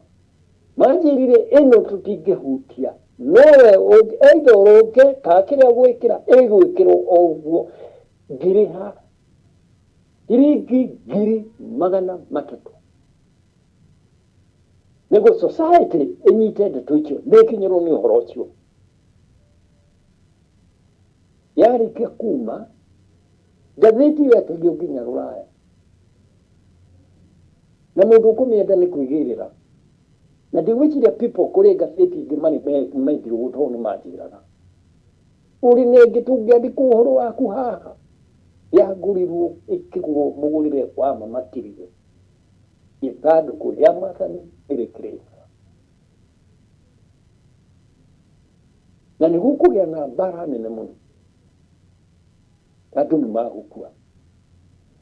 manjĩrire ĩno tũtingĩhutia, nowe either ũrũnge kana kĩrĩa gwĩkĩra ĩgwĩkĩrwo o ũguo. Ngĩrĩha ciringi 300,000 nĩguo society ĩnyite ndeto icio nĩkinyĩrwo nĩ ũhoro ũcio. Yarĩkia kuma ngathĩti ĩyo yatagio nginya Rũraya, na mũndũ ũkũmĩenda nĩ kwĩgĩrĩra. Na ndigwĩciria People kũrĩ ngathĩti ingĩ mendirwo tondũ nĩ manjĩraga ũrĩ nĩngĩ tũngĩandĩka ũhoro waku haha. Yagũrirwo ĩkĩgũrwo mũgũrĩre wa mamakĩrire ithandũkũ rĩa Mwathani rĩrĩ. Na nĩgũkũgĩa na mbara nene mũno, andũ nĩ magũkua,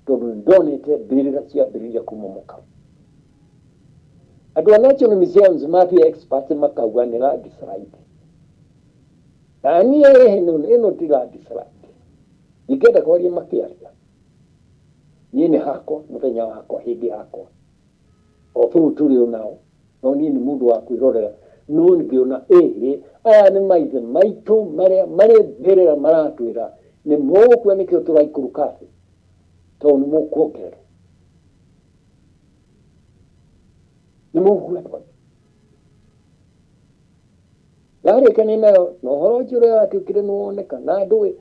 tondũ nĩndonete mbĩrĩra ciambĩrĩria kũmomoka. Andũ a National Museums mathiĩ experts makauga nĩ landslide, na niĩ ĩno ti landslide. Ingĩenda kwaria makĩaria, niĩ nĩ hakwa mũthenya wakwa, hĩndĩ yakwa, o tũu tũrĩ o nao, no niĩ nĩ mũndũ wa kwĩrorera. No ngĩona aya nĩ maithe maitũ marĩa marĩ mbĩrĩra maratwĩra nĩ mũgũkua, nĩkĩo tũraikũrũka thĩ, tondũ nĩ mũkuongererwo, nĩ mũgũkua. Yarĩkania nayo na ũhoro ũcio ũrĩa watuĩkire nĩwoneka na andũ.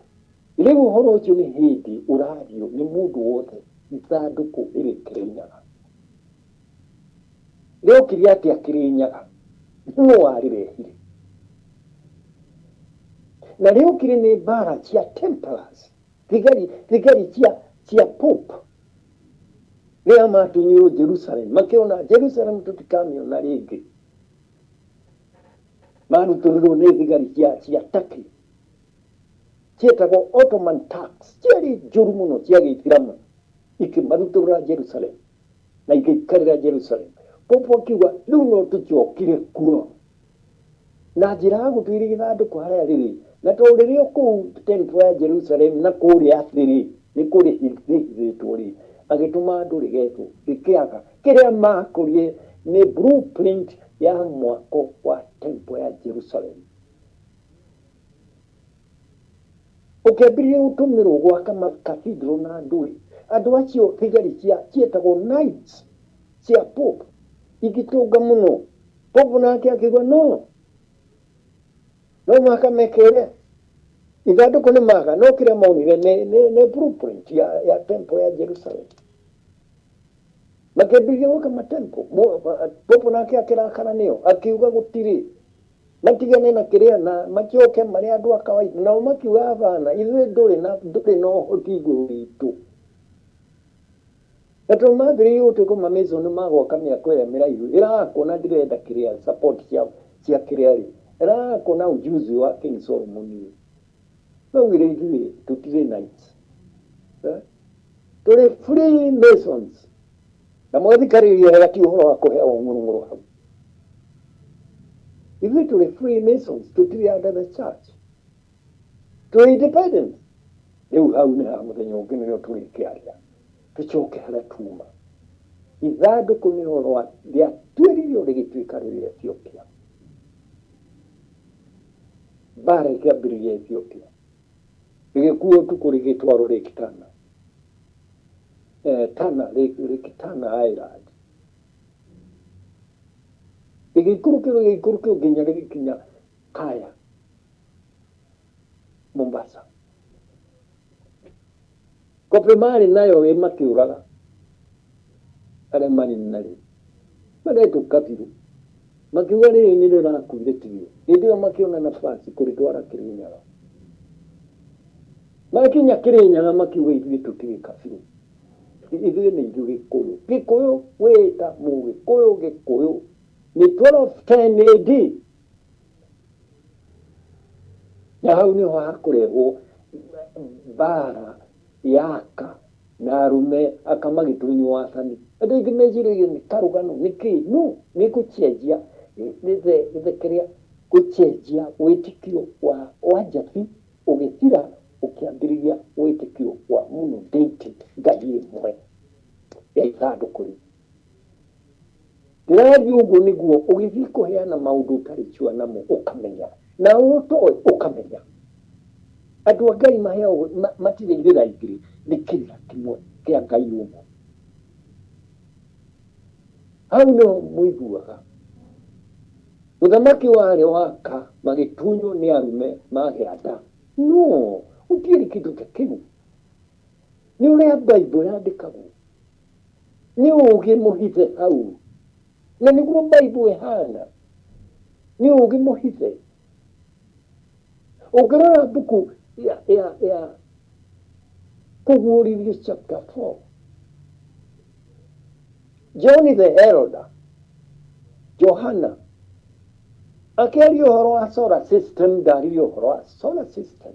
Rĩu ũhoro ũcio nĩ hĩndĩ ũrario nĩ mũndũ wothe ithandũkũ rĩrĩ Kĩrĩnyaga. Rĩokire atĩa Kĩrĩnyaga? No warĩrehire. Na rĩokire nĩ mbara cia Templars, thigari cia Pope, rĩrĩa matunyirwo Jerusalem, makĩona Jerusalem tũtikamĩona rĩngĩ. Marutũrĩrwo nĩ thigari cia Turkey cietagwo Ottoman Turks, ciarĩ njũru mũno cia Gĩithĩramu, ikĩmarutũrĩra Jerusalem na igĩikarĩra Jerusalem. Pope akiuga rĩu no tũcokire kuo na njĩra ya gũtuĩria ithandũkũ harĩa rĩrĩ, na tondũ rĩrĩ kũu temple ya Jerusalem na kũrĩa thĩ nĩ kũrĩ hithĩtwo rĩ, agĩtũma andũ rĩgetwo rĩkĩaga kĩrĩa makũrie nĩ blueprint ya mwako wa temple ya Jerusalem. Ũkĩambĩrĩria gũtũmĩrwo gwaka cathedral na ndũĩ, andũ acio thigari cietagwo knights cia Pope igĩtũnga mũno. Pope nake akĩuga no makamekere ithandũkũ nĩ maga no kĩrĩa maunire nĩ blueprint ya temple ya Jerusalem. Makĩambĩrĩria gwaka matemple popo nake akĩrakara nĩo akiuga gũtirĩ matigane na kĩrĩa na makĩoke marĩ andũ a kawaida nao makiuga hapana ithuĩ ndũrĩ na ũhoti igũrũ witũ. Na tondũ mambĩrĩirie gũtuĩka mamaconi magwaka mĩako ĩrĩa mĩraihu ĩrakwo na ndirenda kĩrĩa support cia kĩrĩa rĩ ĩrakwo na ujuzi wa King Solomon. Maugire ithuĩ tũtirĩ knights tũrĩ free masons na mwathikarĩria wega ti ũhoro wa kũheagwo ng'ũrũng'ũrũ hau. Ithuĩ tũrĩ free masons tũtirĩ under the church tũrĩ independent. Rĩu hau nĩ ha mũthenya ũngĩ nĩrĩo tũrĩkĩaria tũcoke harĩa tuma. Ithandũkũ nĩ ũhoro rĩatuĩririo rĩgĩtuĩka rĩrĩ Ethiopia. Mbara ĩkĩambĩrĩria Ethiopia rĩgĩkuo ũtukũ rĩgĩtwarwo Lake Tana Island. Rĩgĩikũrũkio nginya rĩgĩkinya Kaya Mombasa. Kobe marĩ nayo makĩũraga arĩa marĩ narĩ maretwo Kabiru makiuga rĩrĩ nĩ rĩrakuire tiyo. Hĩndĩ ĩyo makĩona nafasi kũrĩtwara Kĩrĩnyaga. Makinya Kĩrĩnyaga makiuga ithuĩ tũtirĩ Kabiru ithuĩ nĩ ithuĩ Gĩkũyũ. Gĩkũyũ wĩta Mũgĩkũyũ Gĩkũyũ nĩ 1210 AD. Na hau nĩho hakũrehwo mbara yaka na arume akamagĩtunywo wathani. Andũ aingĩ meciragia nĩ karũgano nĩkĩ no nĩ gũcenjia kĩrĩa gũcenjia wĩtĩkio wa Njabi ũgĩthira ũkĩambĩrĩria wĩtĩkio wa mũno deity Ngai ĩmwe ya ithandũkũ rĩu. Ndĩrathiĩ ũguo nĩguo ũgĩthiĩ kũheana maũndũ ũtarĩ sure namo ũkamenya na ũtoĩ ũkamenya. Andũ a Ngai maheagwo matirĩ irĩra igĩrĩ nĩ kĩrĩra kĩmwe kĩa Ngai ũmwe. Hau nĩho mũiguaga mũthamaki warĩ waka magĩtunywo nĩ arume magĩa nda. No gũtirĩ kĩndũ ta kĩu. Nĩ ũrĩa Bible yandĩkagwo nĩ ũũgĩ mũhithe hau na nĩguo Bible ĩhana nĩ ũũgĩ mũhithe. Ũngĩrora mbuku ya Kũguũrĩrio chapter 4 John the Herald Johana akĩaria ũhoro wa solar system ndaririe ũhoro wa solar system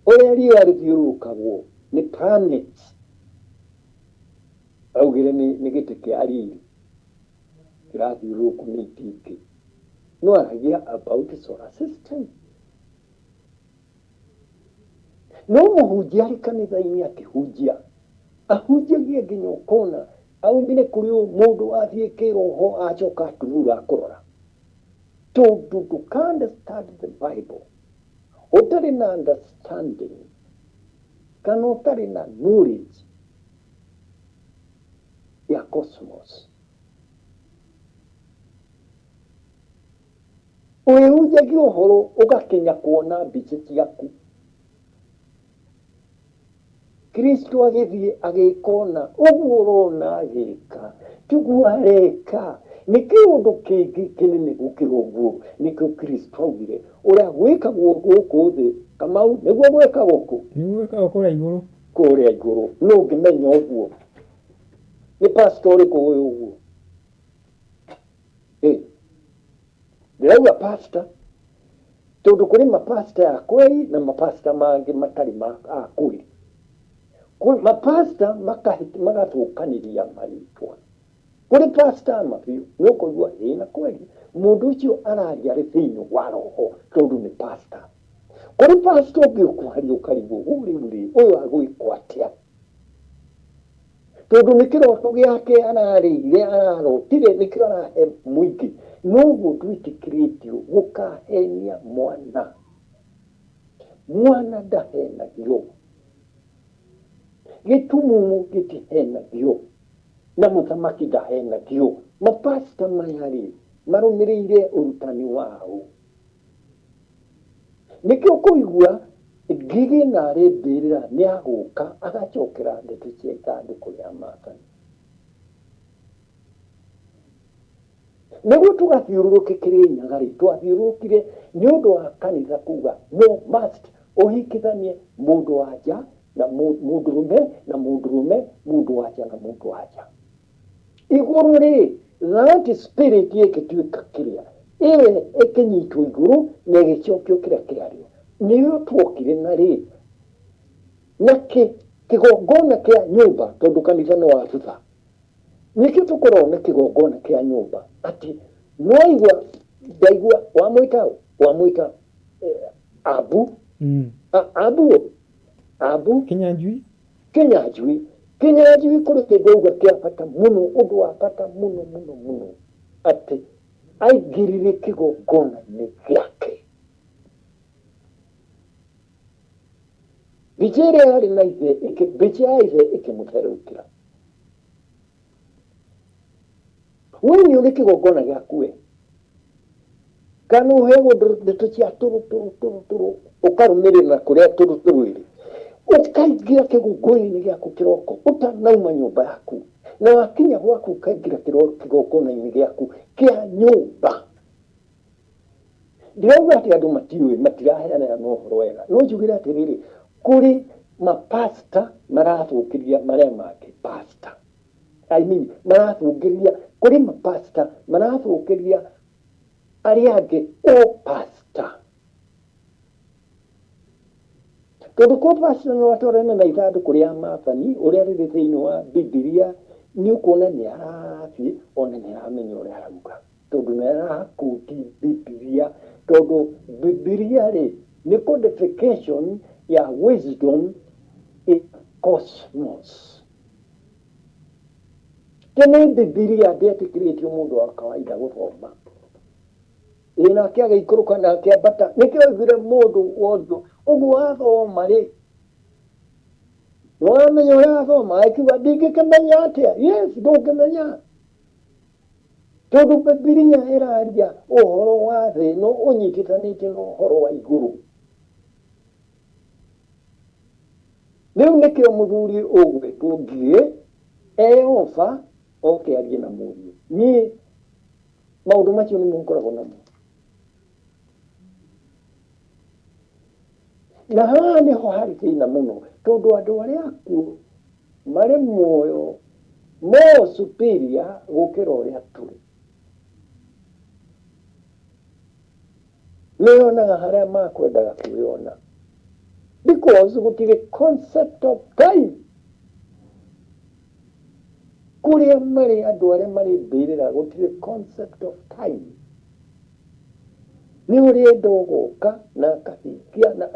ũrĩa riũa rĩthiũrũrũkagwo nĩ planets. Augire nĩ gĩtĩ kĩa riri kĩrathiũrũrũkwo nĩ itingĩ. No aragia about solar system. No mũhunjia arĩ kanitha-inĩ akĩhunjia ahunjagie nginya ũkona aumire kũrĩ mũndũ athiĩ kĩroho acoka atumura akũrora. Tondũ ndũka understand the Bible ũtarĩ na understanding kana ũtarĩ na knowledge ya cosmos. Ũhunjagia ũhoro ũgakinya kuona mbica ciaku. Kristo agĩthiĩ agĩkona ũguo ũrona agĩka tiguo areka. Nĩ kĩũndũ kĩngĩ kĩnene gũkĩra ũguo nĩkĩo Kristo augire ũrĩa gwĩkagwo gũkũ thĩ Kamau nĩguo gwĩkagwo kũ? Nĩguo gwĩkagwo kũrĩa igũrũ. Kũrĩa igũrũ. No ũngĩmenya ũguo nĩ pastor ũrĩkũ ũguo? Ndĩrauga pastor tondũ kũrĩ mapastor a kweli na mapastor mangĩ matarĩ ma kweli. Mapastor magathũkanĩria marĩtwa. Kũrĩ pastor mabiũ nĩ ũkũigua na kweli mũndũ ũcio araria arĩ thĩinĩ wa roho tondũ nĩ pastor. Kũrĩ pastor ũngĩ ũkũharia ũkarigwo rĩu ũyũ agwĩkwo atĩa tondũ nĩ kĩroto gĩake ararĩire ararotire nĩkĩo arahe mũingĩ. Noguo twĩtĩkĩrĩtio gũkahenia mwana ndahenagio. Gĩtumumu gĩtihenagio na mũthamaki ndahenagio. Mapastor maya rĩ marũmĩrĩire ũrutani wao nikio kuigua Ngigi na arĩmbĩrĩra nĩ agũka agacokera ndeto cia ithandũkũ rĩa Maathani. Nĩguo tũgathiũrũrũke Kĩrĩnyaga-rĩ, twathiũrũrũkire nĩ ũndũ wa kanitha kuga no must ũhikithanie mũndũ-wa-nja na mũndũrũme na mũndũrũme, mũndũ-wa-nja na mũndũ-wa-nja. Igũrũ-rĩ, that spirit ĩgĩtuĩka kĩrĩa ĩkĩnyitwo igũrũ na ĩgĩcokio kĩrĩa kĩarĩo. Nĩyo tuokire na-rĩ na kĩgongona kĩa nyũmba, tondũ kanitha nĩ wa thutha. Nĩkĩo tũkoragwo na kĩgongona kĩa nyũmba atĩ nĩwaigua ndaigua wamwĩta Abu Abu Kĩnyanjui kũrĩ kĩndũ auga kĩa bata mũno, ũndũ wa bata mũno atĩ aingĩrire kĩgongona-inĩ gĩake. Mbica ĩrĩa yarĩ na ithe, mbica ya ithe ĩkĩmũtherũkĩra. We nĩ ũrĩ kĩgongona gĩaku we, kana ũheagwo ndeto cia tũrũ ũkarũmĩrĩra kũrĩa tũrũ ĩrĩ, ũkaingĩra kĩgongona-inĩ gĩaku kĩroko ũtanauma nyũmba yaku, na wakinya gwaku ũkaingĩra kĩgongona-inĩ gĩaku kĩa nyũmba. Ndirauga atĩ andũ matiũĩ, matiraheana mohoro wega, no njugire atĩrĩrĩ, kũrĩ mapasta marathũkĩria marĩa mangĩ pasta. Marathũkĩria, kũrĩ mapasta marathũkĩria arĩa angĩ pasta. Tondũ pasta nĩ watwarana na ithandũkũ rĩa Maathani ũrĩa rĩrĩ thĩinĩ wa Bibilia, nĩ ũkuona nĩ arathiĩ ona nĩ aramenya ũrĩa arauga, tondũ nĩ arakũti Bibilia, tondũ Bibilia-rĩ nĩ codification ya wisdom in cosmos. Tene Bibilia ndĩetĩkĩrĩtio mũndũ wa kawaida gũthoma. Nake agĩikũrũka nake ambata, nĩkĩo oigire mũndũ wothe ũguo wathoma-rĩ, nĩwamenya ũrĩa wathoma, akiuga ndingĩkĩmenya atĩa. Yes, ndũngĩmenya, tondũ Bibilia ĩraria ũhoro wa thĩ no ũnyitithanĩtie na ũhoro wa igũrũ. Rĩu nĩkĩo mũthuri ũgwĩtwo Ngigĩ eoba oke arie na mũriũ. Niĩ maũndũ macio nĩmo ngoragwo namo. Na haha nĩho harĩ thĩna mũno, tondũ andũ arĩa akuũ marĩ muoyo more superior gũkĩra ũrĩa tũrĩ. Nĩyonaga harĩa makwendaga kwĩyona, because gũtirĩ concept of time. Kũrĩa marĩ andũ arĩa marĩ mbĩrĩra gũtirĩ concept of time. Nĩ ũrĩenda ũgoka na akahingia na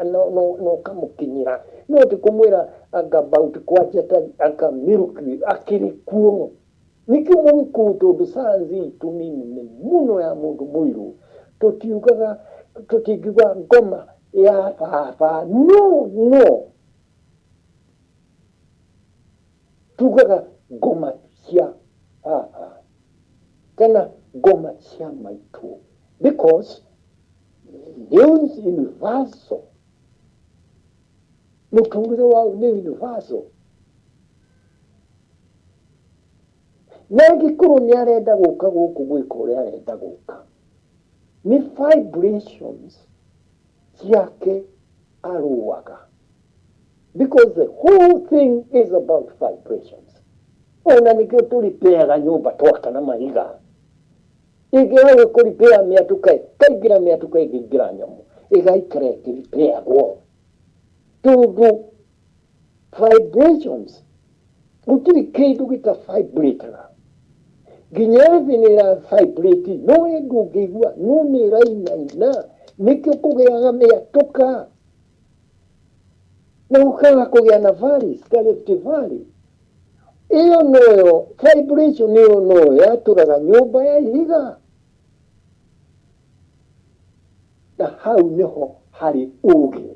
ũkamũkinyĩra, no ti kũmwĩra about kwanjata akamĩrũkĩ akĩrĩ kuo. Nĩkĩo mũkũu, tondũ sayansi itũ nĩ nene mũno ya mũndũ mũirũ, tũtingiuga ngoma ya baba, no tugaga ngoma cia baba kana ngoma cia maitũ, because news universal, mũtũrĩre wao nĩ universal. Na angĩkorwo nĩ arenda gũka gũkũ gwĩka ũrĩa arenda gũka, nĩ vibrations ciake arũaga, because the whole thing is about vibrations. Ona nĩkĩo tũrĩpeaga nyũmba twaka na mahiga, ĩngĩaga kũripea mĩatũka ĩkaingĩra mĩatũka ĩngĩingĩra nyamũ ĩgaikara ĩkĩripeagwo, tondũ vibrations gũtirĩ kĩndũ gĩta-vibrataga. Nginya thĩ nĩ ĩra-vibrate, no we ndũngĩigua, no nĩ ĩrainaina, nĩkĩo kũgĩaga mĩatũka na gũkaga kũgĩa na valleys ta Rift Valley. Iyo noyo vibration, iyo noyo yatũraga nyũmba ya ihiga. Na hau nĩho harĩ ũgĩ.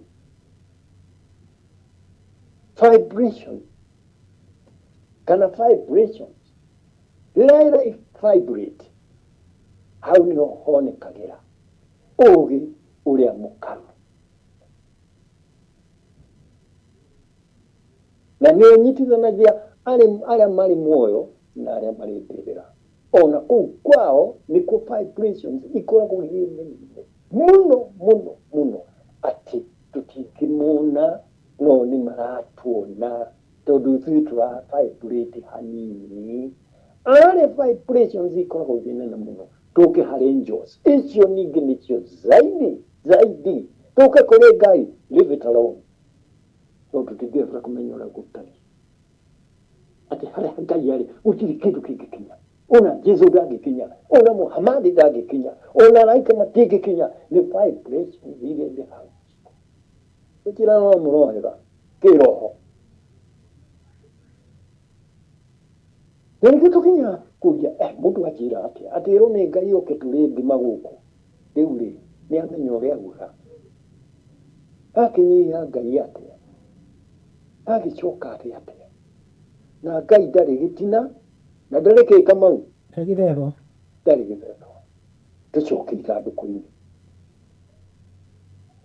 Vibration kana vibrations, rĩrĩa vibrate, hau nĩho honekagĩra ũgĩ ũrĩa mũkaru. na nä nyitithanagia arä marä muoyo na arä marä mbĩrĩra. Ona kũu kwao nĩkuo vibrations ikoragwo hiĩ mũno atĩ tũtingĩmona no nĩ maratuona tondũ ithuĩ tũra vibrate hanini. Arĩ vibrations ikoragwo hiĩ nene mũno. Tũke harĩ angels, icio ningĩ nĩcio zaidi. Tũke kũrĩ Ngai, leave it alone. Tondũ tũtingĩhota kũmenya ũrĩa gũtariĩ. Atĩ harĩa Ngai arĩ gũtirĩ kĩndũ kĩngĩkinya. Ona Jesu ndangĩkinya, ona Muhammad ndangĩkinya, ona araika matingĩkinya. Nĩ vibrations iria irĩ hau. Gũkĩra no mũrohera kĩroho. Na nĩkĩo tũkinya kũria mũndũ anjĩra atĩa, atĩrwo nĩ Ngai oke tũrĩ ndima gũkũ. Rĩu rĩ, nĩ amenya ũrĩa guoya. Akĩnyihia Ngai atĩa, agĩcoka atĩa. Na Ngai ndarĩ gĩtina, na ndarĩ Kamau. Ndarĩ gĩthebo. Tũcoke ithandũkũ-inĩ.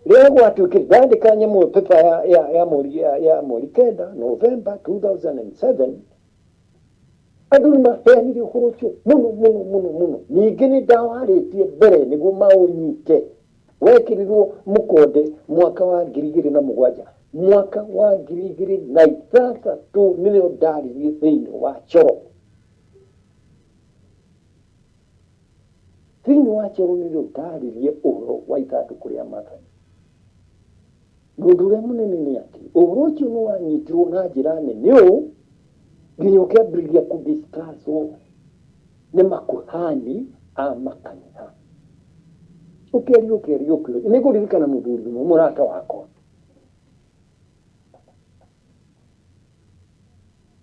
Rĩrĩa gwatuĩkire ndandĩka nyamũ pepa ya mweri kenda November 2007, andũ nĩmaheanire ũhoro ũcio mũno. Ningĩ nĩ ndawarĩtie mbere nĩguo maũnyite. Wekĩrirwo mũkonde mwaka wa 2007. Mwaka wa 2006 nĩrĩo ndaririe thĩinĩ wa Coro. Thĩinĩ wa Coro nĩrĩo ndaririe ũhoro wa ithandũkũ rĩa Maathani. Ũndũ ũrĩa mũnene nĩ atĩ ũhoro ũcio nĩ wanyitirwo na njĩra nene ũũ nginya ũkĩambĩrĩria kũdiscusswo nĩ makuhani a makanitha. Ũkĩario nĩ kũririkana mũthuri ũmwe mũrata wakwa.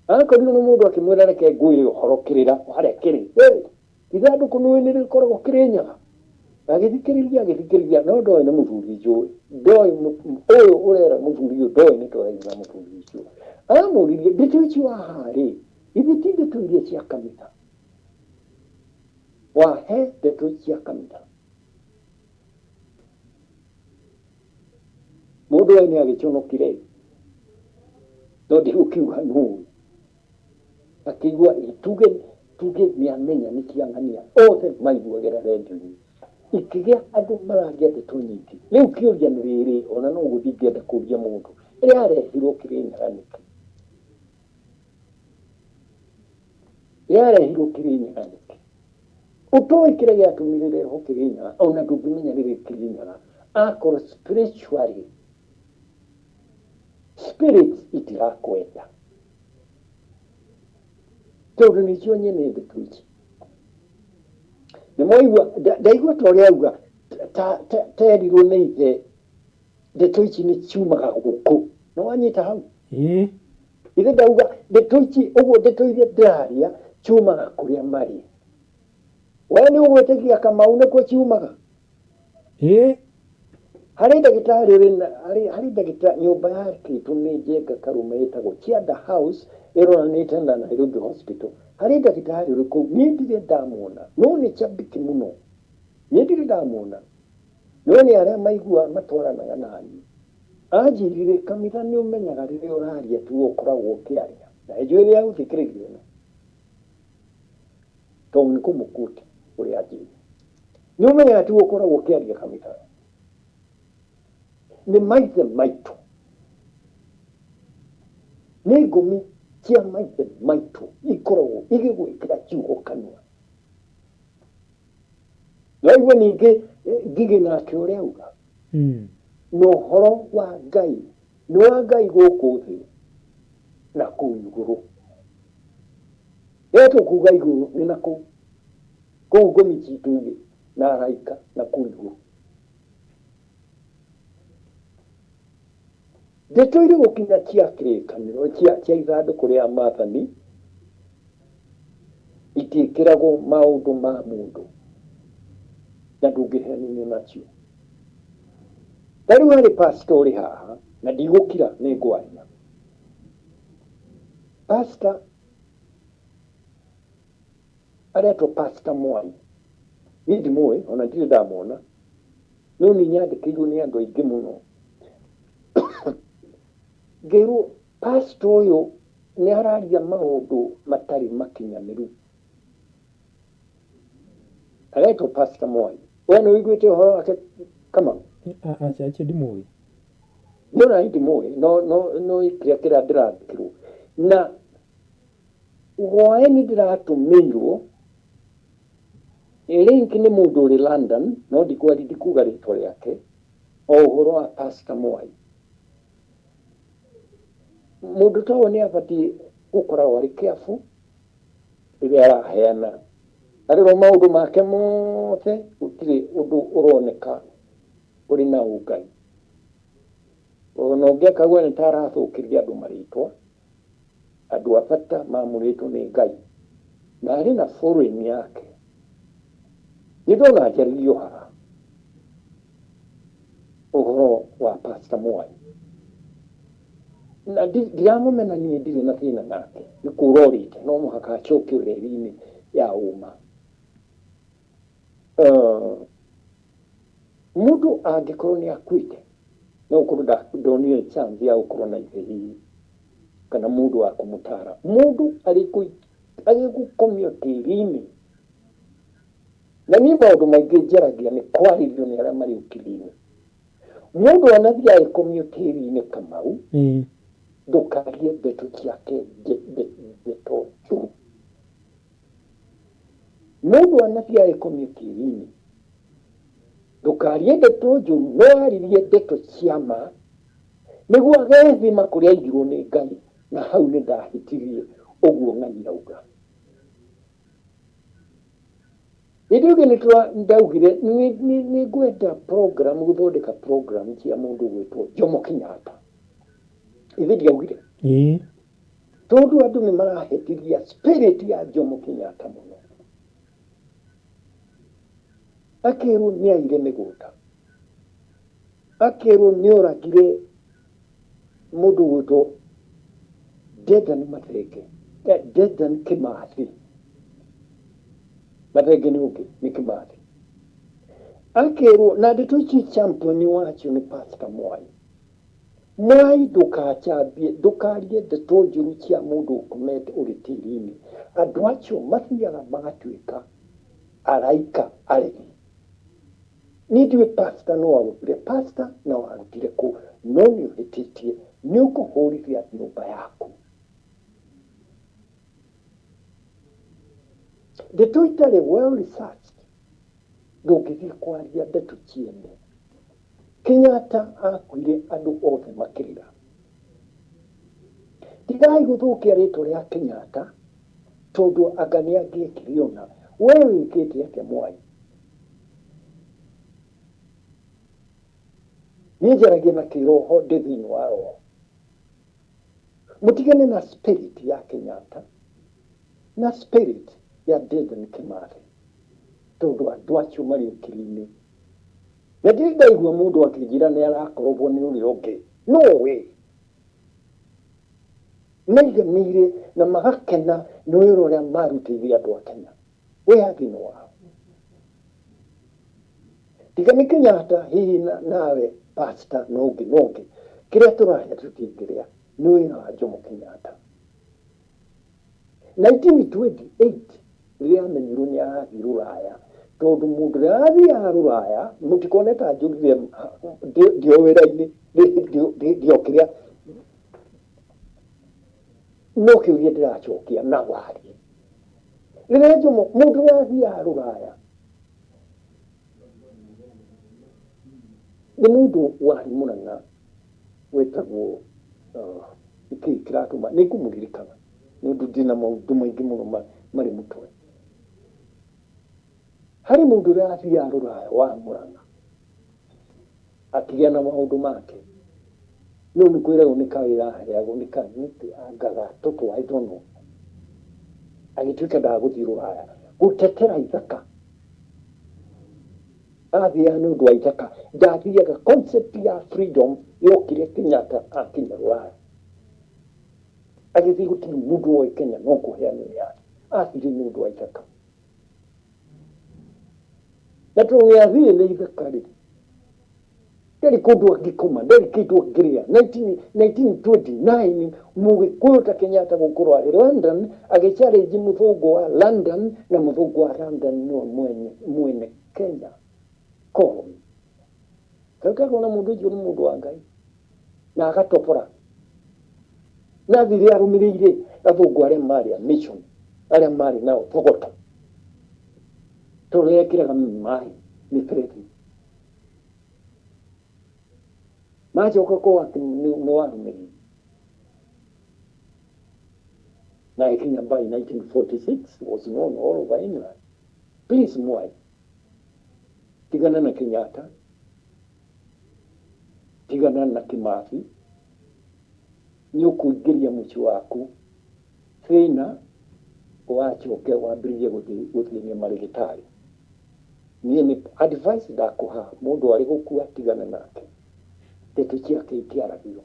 Akorirwo nĩ mũndũ akĩmwĩra reke ngwĩre ũhoro kĩrĩra harĩa kĩrĩ. Ithandũkũ nĩ rĩkoragwo Kĩrĩnyaga. Agĩthikĩrĩria no ndoĩ nĩ mũthuri njũĩ. Ndoĩ ũyũ ũrera mũthuri ũyũ ndoĩ nĩ twaraiga mũthuri ũcio. Amũririe ndeto ici waharĩ, ithi ti ndeto iria cia kanitha. Wahe ndeto cia kanitha. Mũndũ ũyũ nĩ agĩconokire. Tondũ ũkiuga nũũ. Akĩigua tuge nĩ amenya nĩ kĩang'ania. Othe maiguagĩra redio-inĩ. Ikĩgĩa andũ maragia ndeto nyingĩ. Rĩu kĩũria nĩ rĩrĩ, ona no gũthiĩ ngĩenda kũria mũndũ. Ĩrĩa arehirwo Kĩrĩnyaga nĩkĩ? Yarehirwo Kĩrĩnyaga nĩkĩ? Ũtoĩ kĩrĩa gĩatũmire rehwo Kĩrĩnyaga, ona ndũngĩmenya rĩrĩ Kĩrĩnyaga. Akorwo spiritually, spirits itirakwenda. Tondũ nĩcio nyene ndeto ici. Nĩmwaigua, ndaigua ta ũrĩa auga, terirwo nĩ ithe, ndeto ici nĩ ciumaga gũkũ. Nĩ wanyita hau? Ithe ndauga, ndeto ici, ũguo ndeto iria ndĩraria, ciumaga kũrĩa marĩ. We nĩ ũgwĩtĩkia Kamau nĩkuo ciumaga? Harĩ ndagĩtarĩ nyũmba yakĩtwo nĩ Njenga Karume ĩtagwo Chianda House ĩronanĩte na Nairobi Hospital. Harĩ ndagĩtarĩ ũrĩ kũu, niĩ ndirĩ ndamuona, no nĩ cambĩki mũno. Niĩ ndirĩ ndamuona, no nĩ arĩa maigua matwaranaga naniĩ. Anjĩrire kanitha nĩ ũmenyaga rĩrĩa ũraria tu ũkoragwo ũkĩaria. Na njũĩ nĩ agũthikĩrĩria ĩno. Tondũ nĩ kũmũkũti ũrĩa anjĩrire. Nĩ ũmenyaga tu ũkoragwo ũkĩaria kanitha. Nĩ maithe maitũ. Nĩ ngũmi cia maithe maitũ ikoragwo igĩgwĩkĩra kiugo kanua. Naigua ningĩ Ngigĩ nake ũrĩa auga. Na ũhoro wa Ngai, nĩ wa Ngai gũkũ thĩ na kũu igũrũ. Tũkuuga igũrũ nĩ na kũu. Kũu ngũmi citũ na araika na kũu igũrũ. Ndeto irĩ gũkinya cia kĩrĩkanĩro cia ithandũkũ rĩa Maathani itiĩkĩragwo maũndũ ma mũndũ na ndũngĩhenio nacio. Tarĩu harĩ pastor ũrĩ haha na ndigũkira nĩ ngwaria. Pastor aretwo Pastor Mwai. Niĩ ndimũĩ ona ndirĩ ndamwona, no nĩ nyandĩkĩirwo nĩ andũ aingĩ mũno. Ngĩrwo pastor uyu ni araria maundu matari makinyaniru areto Pastor Mwai wena wiguite ho wake kama acha ndimui nona ndimui no ikira ndirathikirwo na waeni ndiratumirwo link ni mundu uri London no ndikwari ndikuga ritwa riake uhoro wa Pastor Mwai mundu tawo ni abati gukoragwo ari careful rĩrĩa araheana arĩro maũndũ make mothe gũtirĩ ũndũ ũroneka ũrĩ na ũngai ona ũngĩakagwo nĩ ta arathũkĩria andũ marĩtwa andũ a bata mamũrĩtwo nĩ Ngai na arĩ na following yake nĩndona njarĩrio haha ũhoro wa Pastor Mwai na ndiramũmena niĩ ndirĩ na thĩna nake nĩ kũrorĩte no mũhaka acoke ũreri-inĩ ya ũma mundu angĩkorwo nĩ akuĩte no ũkorwo ndonire chance ya gũkorwo na ithehi kana mundu wa kũmũtara mundu agĩgũkomio tĩri-inĩ na niĩ maũndũ maingĩ njaragia nĩ kwarĩrio nĩ arĩa marĩ ũkiri-inĩ mundu anathiĩ agĩkomio tĩri-inĩ Kamau ndũkarie ndeto ciake ndeto njũru mundu anathiĩ agĩkomio tĩri-inĩ ndũkarie ndeto njũru no aririe ndeto cia ma nĩguo agethima kũrĩa aigirwo nĩ Ngai na hau nĩ ndahĩtirie ũguo ng'ani auga hĩndĩ ĩngĩ ndaugire nĩ ngwenda program gũthondeka program cia mũndũ gwĩtwo Jomo Kenyatta ithe ndiaugire tondũ andũ nĩ marahĩtiria spirit ya Jomo Kenyatta mũno akĩrwo nĩ aire mĩgũnda akĩrwo nĩ oragire mũndũ gwĩtwo Dedan Mathenge Dedan Kimathi Mathenge nĩ ũngĩ nĩ Kimathi akĩrwo na ndeto ici champion wacio nĩ Pastor Mwai Mwai ndũkarie ndeto njũru cia mũndũ ũkomete ũrĩ tĩri-inĩ andũ acio mathiaga magatuĩka araika aregi nĩ ndiũĩ pastor no warutire pastor na warutire kũ no nĩ ũhĩtĩtie nĩ ũkũhũrithia nyũmba yaku ndeto itarĩ well researched ndũngĩthiĩ kwaria ndeto ciene Kenyatta akuire andũ othe makĩrĩra tigai gũthũkia rĩtwa rĩa Kenyatta tondũ anga nĩ angĩekire ona we wĩkĩte atĩa Mwai niĩ njaragia na kĩroho ndĩ thĩinĩ wa roho mũtigane na spirit ya Kenyatta na spirit ya Dedan Kimathi tondũ andũ acio marĩ ũkiri-inĩ na ndaigua mũndũ akĩnjĩra nĩ arakorwo nĩ ũrĩa ũngĩ no we maiganĩire na magakena nĩ wĩra ũrĩa marutĩire andũ a Kenya we athĩinĩ wao tiga nĩ Kenyatta hihi nawe pastor no ũngĩ kĩrĩa tũrahĩa tũtingĩrĩa nĩ wĩra wa Jomo Kenyatta 1928 rĩrĩa amenyirwo nĩ arathiĩ Rũraya tondũ mũndũ rĩrĩa athiaga Rũraya mũtikone ta njũgire ndio wĩra-inĩ ndio kĩrĩa no kĩũria ndĩracokia na warie rĩrĩa mũndũ rĩrĩa athiaga Rũraya nĩ mũndũ warĩ Mũrang'a wetagwo kĩĩ kĩratũma nĩ ngũmũririkana nĩ ũndũ ndĩna maũndũ maingĩ mũno marĩ mũtwe harĩ mũndũ ũrĩa athiaga Rũraya wa Mũrang'a akĩgĩa na maũndũ make no nĩ kwĩragwo nĩ kawĩra aheagwo nĩ kanĩte angaga tũtũ I don't know agĩtuĩka ndagũthiĩ Rũraya gũtetera ithaka athiaga nĩ ũndũ wa ithaka ndathiaga concept ya freedom yokire Kenyatta akinya Rũraya agĩthiĩ gũtirĩ mũndũ woĩ Kenya no kũheana yake athire nĩ ũndũ wa ithaka na tondũ nĩ athiĩ nĩ ithaka rĩ ndari kundu agikoma ndari kitu agiria 1929 Mugikuyu ta Kenyatta gukorwo ari London agichallenge muthungu wa London na muthungu wa London no mwene Kenya koloni kaka kuna mundu ucio ni mundu wa Ngai na agatopora na thiri arumirire athungu aria mari a mission aria mari nao thogoto turekiraga mai mifereti machoka kwa no arumiri na Kenya by 1946 was known all over England. Please mwai tigana na Kenyatta tigana na Kimathi nyukuingiria muci waku thina wachoke wambirie guthiria marigitari ni advice ndakuha mundu ari gukua tigana nake tetu ciake itiaragio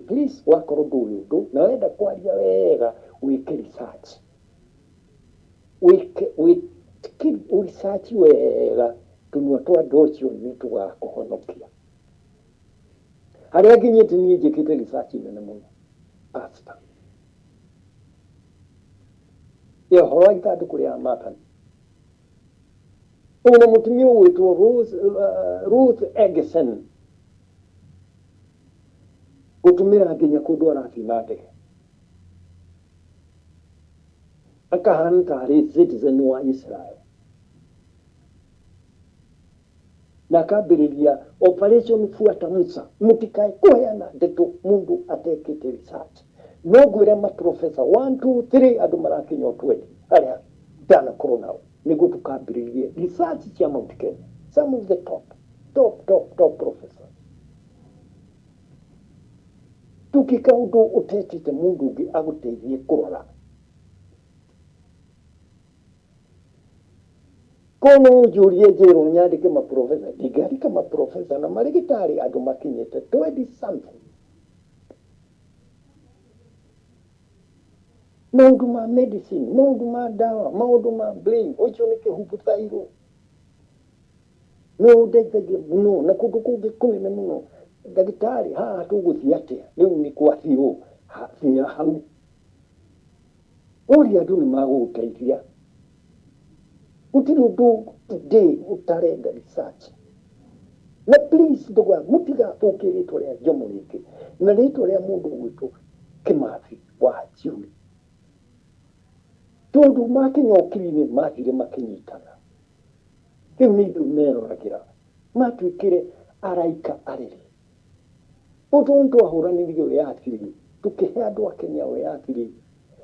please wakoro ndu na wenda kwaria wega wike research research wega tunua twa ndocio ni tugakuhonokia haria nginyite ni njikite research nene muno pastor yo horo ithanduku ria Mathan una mutumia witwo Ruth Egerson gutumira nginya kundu arathina ndege akahana tari citizen wa Israel na kabiriria operation fuata Musa mutikae kuheana ndeto mundu atekete research no gwira ma professor 1 2 3 andu marakinyo 20 aria dana corona nigo tukabiririe research cia Mount Kenya some of the top professors tukikaudo utetite mundu ngi aguteithie kurora kono jurie jero nyandike ma professor digari kama professor na marigitari andu makinyete 20 something maundu ma medicine maundu ma dawa maundu ma brain ocho nike huputairo no ndethagia muno na kundu kungi kumene muno ndagitari tuguthia atia riu ni kwathio thia hau uri andu ni maguteithia utiri ndu today utarenda research na please ndogwa mutiga tukiritwo ria Jomuriki na ritwo ria mundu gwitu Kimathi wa Jumi tondu makinyokirire mathire makinyitana riu ni ndu meroragira matwikire araika ariri utuntu ahuranirio yathiri tukihe andu a Kenya we yathiri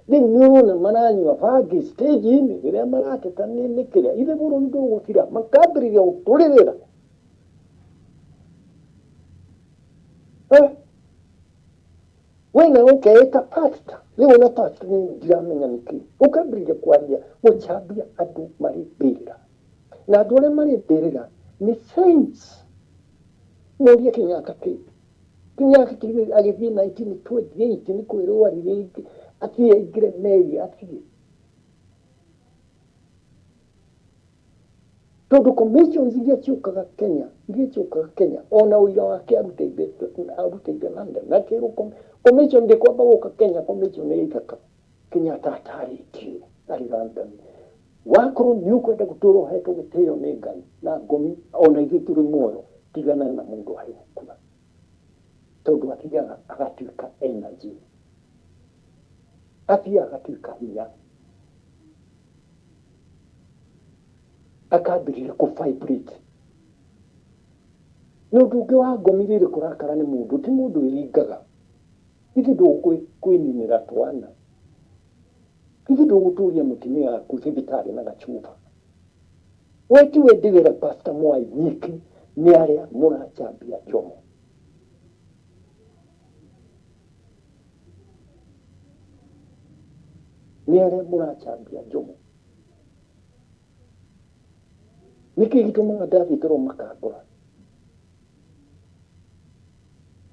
riu niona maranyua bangi stage-ini riria marateta nikiria ithe buru ndu gutira makambiriria uturirira wena ukeeta pastor riu na pastor ni ndiramenya niki ukambiriria kwaria guchambia andu mari mbirira na andu aria mari mbirira ni saints noria Kenyatta kiri agithie 1928 ni kwirwo arire athie ingire meri athie tondu commissions iria ciukaga Kenya ona uira wake aruteithia London na kiru commission de kwamba guka Kenya commission ni ikaka Kenyatta atarikio ari London wakoro ni ukwenda guturo heto giteo ni Ngai na ngomi ona igituri moyo tigana na mundu hari gukura tondu atigaga agatuika energy agatuika hinya akambirire ku vibrate nundu ungi wa ngomirire kurakara ni mundu ti mundu yigaga ithi ndu kwininira twana ithi ndu guturia mutimia waku thibitari na gachupa weti wendigire Pastor Mwai wiki ni aria murachambia Jomo ni aria murachambia Jomo niki gituma David makagora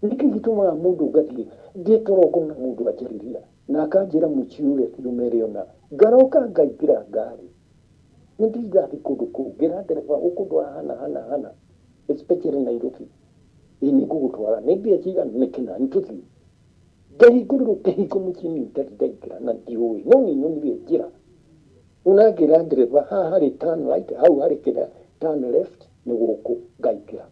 niki gituma mundu gathi gitoro kuna mundu ajiriria na akanjira muchiure kilumeriona garoka ngaikira ngari Nĩndigathiĩ kũndũ kũu ngĩra ndereba ũkũndwara hana especially Nairobi, nĩngũgũtwara, nĩ mbia cigana, nĩ kĩna, nĩtũthiĩ. Ngahingũrĩrwo kĩhingo mũciĩ-inĩ itarĩ ndaingĩra na ndiũĩ, no nĩnyonire njĩra. Ũnangĩra ndereba haha harĩ turn right, hau harĩ kĩrĩa turn left, nĩ gũkũ, ngaingĩra.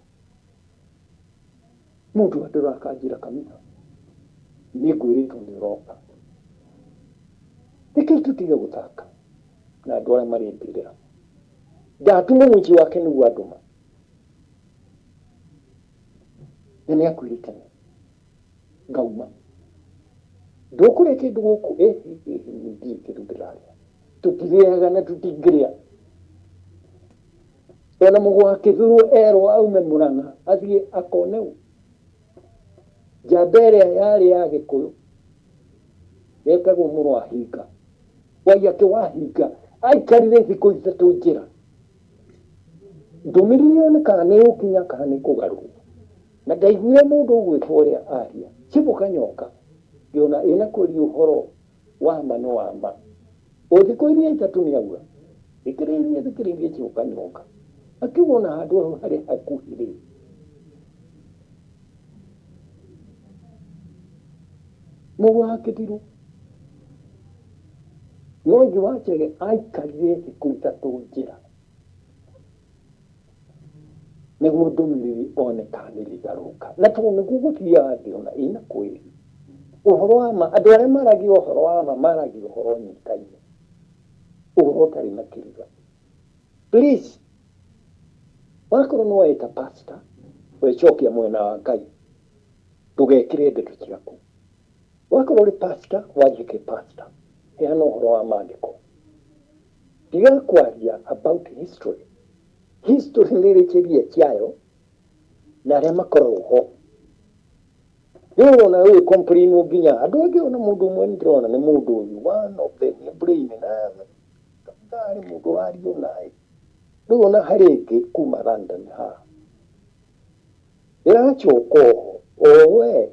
Mũndũ andũ akanjĩra Kamina, nĩngwĩrĩtwo nĩ ũroka. Nĩkĩĩ tũtige gũthaka na andũ arĩa marĩmbĩrĩra. Ndatũma mũciĩ wake nĩguo andũma. Na nĩakwĩrĩte ngauma. Ndũkũrĩa kĩndũ gũkũ, nĩndirĩ kĩndũ ndĩrarĩa. Tũtirĩaga na tũtingĩrĩa. Ona mũgwakĩthurwo erwo aume Mũrang'a athiĩ akone ũ. Njamba ĩrĩa yarĩ ya Gĩkũyũ yetagwo Mũrwahinga. Waiyake Wahinga aikarire thikũ ithatũ njĩra. Ndũmĩrĩri yonekaga nĩ gũkinya kana nĩ kũgarũrwo. Na ndaiguire mũndũ ũgwĩtwo ũrĩa aria. Chifu Kanyoka ngĩona ĩna kũria ũhoro wa ma no wa ma. O thikũ iria ithatũ nĩaura. Thikĩrĩirie Chifu Kanyoka. Akiuga ona handũ hau harĩ hakuhĩ rĩ. Mũgwakĩthirwo. Mwangi wa Chege aikarire thikũ ithatũ njĩra. Nĩguo ndũmĩrĩri oneka nĩrĩgarũka. Na tondũ nĩguo gũthiaga thĩ ona ĩna kwĩrĩ. Ũhoro wa ma, andũ arĩa maragia ũhoro wa ma maragia ũhoro nyitaine. Ũhoro ũtarĩ na kĩriga. Please, wakorwo nĩ weta pastor, wecokia mwena wa Ngai. Ndũgekĩre ndeto ciaku. Wakorwo ũrĩ pastor, wanjĩke pastor. Heana ũhoro wa maandĩko. Tiga kwaria about history. History nĩrĩ kĩria kĩayo na arĩa makoragwo ho. Nĩwona ũyũ complain nginya andũ angĩ ona mũndũ ũmwe nĩndĩrona nĩ mũndũ ũyũ one of them brain na ndarĩ mũndũ wario naĩ. Rĩu ona harĩ ĩngĩ kuma London haha. Ĩracoka oho we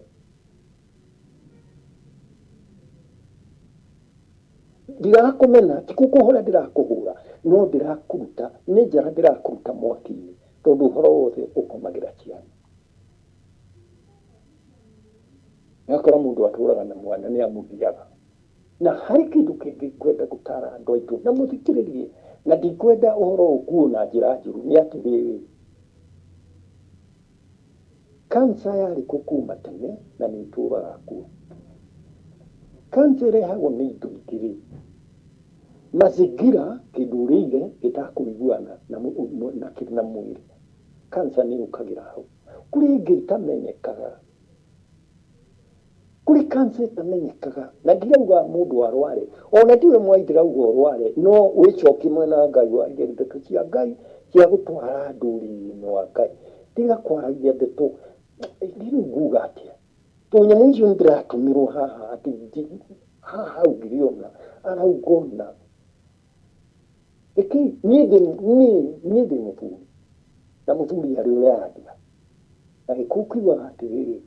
ndirakũmena ti kũkũhũra ndĩrakũhũra no ndĩrakũruta nĩ njara ndĩrakũruta mwaki-inĩ tondũ ũhoro wothe ũkomagĩra ciana. Nĩakora mũndũ atũraga na mwana nĩamũthiaga. Na harĩ kĩndũ kĩngĩ kwenda gũtara andũ aitũ na mũthikĩrĩrie na ndikwenda ũhoro ũkuo na njĩra njũru nĩ atĩrĩrĩ. Kansa yarĩ kuma tene na nĩ itũraga kuo. Kansa ĩrehagwo nĩ indo igĩrĩ. Mazingira kĩndũ ũrĩire gĩtakũiguana na mwĩrĩ. Kansa nĩ yũkagĩra hau. Kũrĩ ĩngĩ itamenyekaga. Kũrĩ kansa itamenyekaga. Na ndirauga mũndũ arware. Ona ndiwe mwaithĩrauga ũrware no wĩcokie mwena wa Ngai warie ndeto cia Ngai cia gũtwara ndũrĩrĩ-inĩ wa Ngai. Tiga kwaragia ndeto. Ndiru nguga atĩa. Tũnyamũ icio nĩndĩratũmĩrwo haha atĩ haha ngĩona araugona. Niĩ ndĩ mũthuri na mũthuri arĩ ũraria. Na gĩkũũ kiugaga atĩrĩrĩ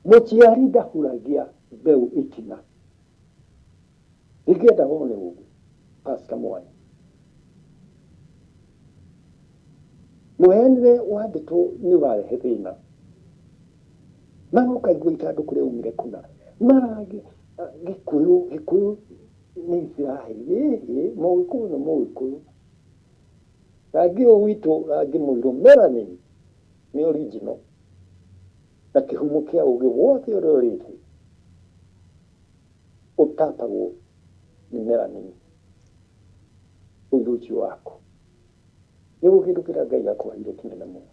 mũciari ndahuragia mbeũ itina. Ingĩenda wone ũguo Pastor Mwai. Mũheanĩre wa ndeto nĩũrarehe thĩna. Maroka igua ithandũkũ rĩaumire kũna. Maragi Gĩkũyũ nĩ Israeli. Mũgĩkũyũ na Mũgĩkũyũ. Rangi ũyũ witũ rangi mũirũ melanin nĩ original. Na kĩhumo kĩa ũgĩ wothe ũrĩa ũrĩ thĩ ũtapagwo nĩ melanin. Ũndũ ũcio waku. Nĩguo kĩndũ kĩrĩa Ngai akũheire kĩnene mũno.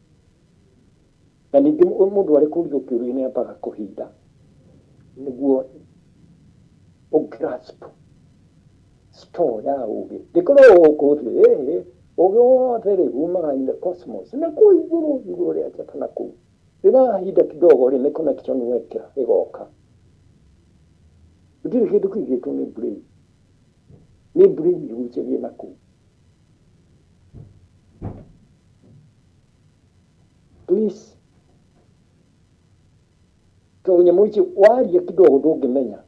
Na ningĩ mũndũ arĩ kũrio kĩũria nĩambaga kũhinda nĩguo ũgrasp store ya ũgĩ. Ndĩkorwo gũkũ thĩ ũgĩ wothe rĩ umaga in the cosmos. Na kũu igũrũ rĩa njata na kũu. Rĩrahinda kidogo rĩ nĩ connection wekĩra ĩgoka. Gũtirĩ kĩndũ kĩigĩtwo nĩ brain. Nĩ brain ĩgucĩrie na kũu. Please. Tũnyamũ icio waria kidogo ndũngĩmenya.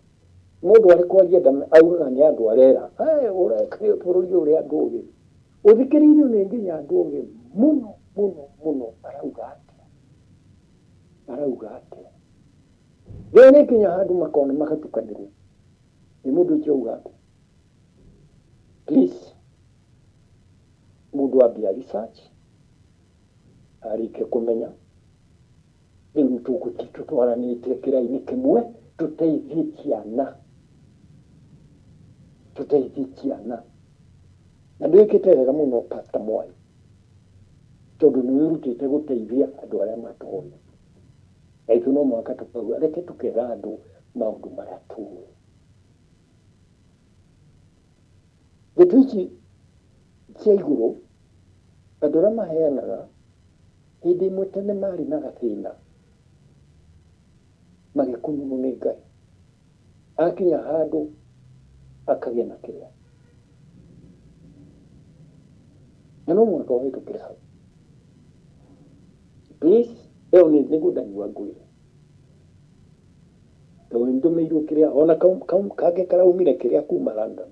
Mũndũ arĩ kwaria augaga nĩ andũ arera. Ũreka bũrũri ũrĩa ndũgĩ. uthikiririo ni nginya andu oge muno arauga atia rĩu nginya handu makona magatukanĩrwo ni mundu ũcio auga atia. Please mundu ambia research arike kumenya rĩu tũtwaranĩte kĩraini kĩmwe tũteithie ciana na ndwĩkĩte wega mũno Pastor Mwai tondũ nĩ wĩrutĩte gũteithia andũ arĩa matũũĩ na ithuĩ no mũhaka tũkauga reke tũkera andũ maũndũ marĩa tũũĩ. Gĩtĩ ici cia igũrũ andũ arĩa maheanaga hĩndĩ ĩmwe tene marĩ na gathĩna magĩkũnũnwo nĩ Ngai akinya handũ akagĩa na kĩrĩa na no mũhaka wahĩtũkĩre hau. Please ĩyo nĩguo ndanyua ngwĩre tondũ nĩndũmĩirwo kĩrĩa ona kangĩ karaumire kĩrĩa kuma London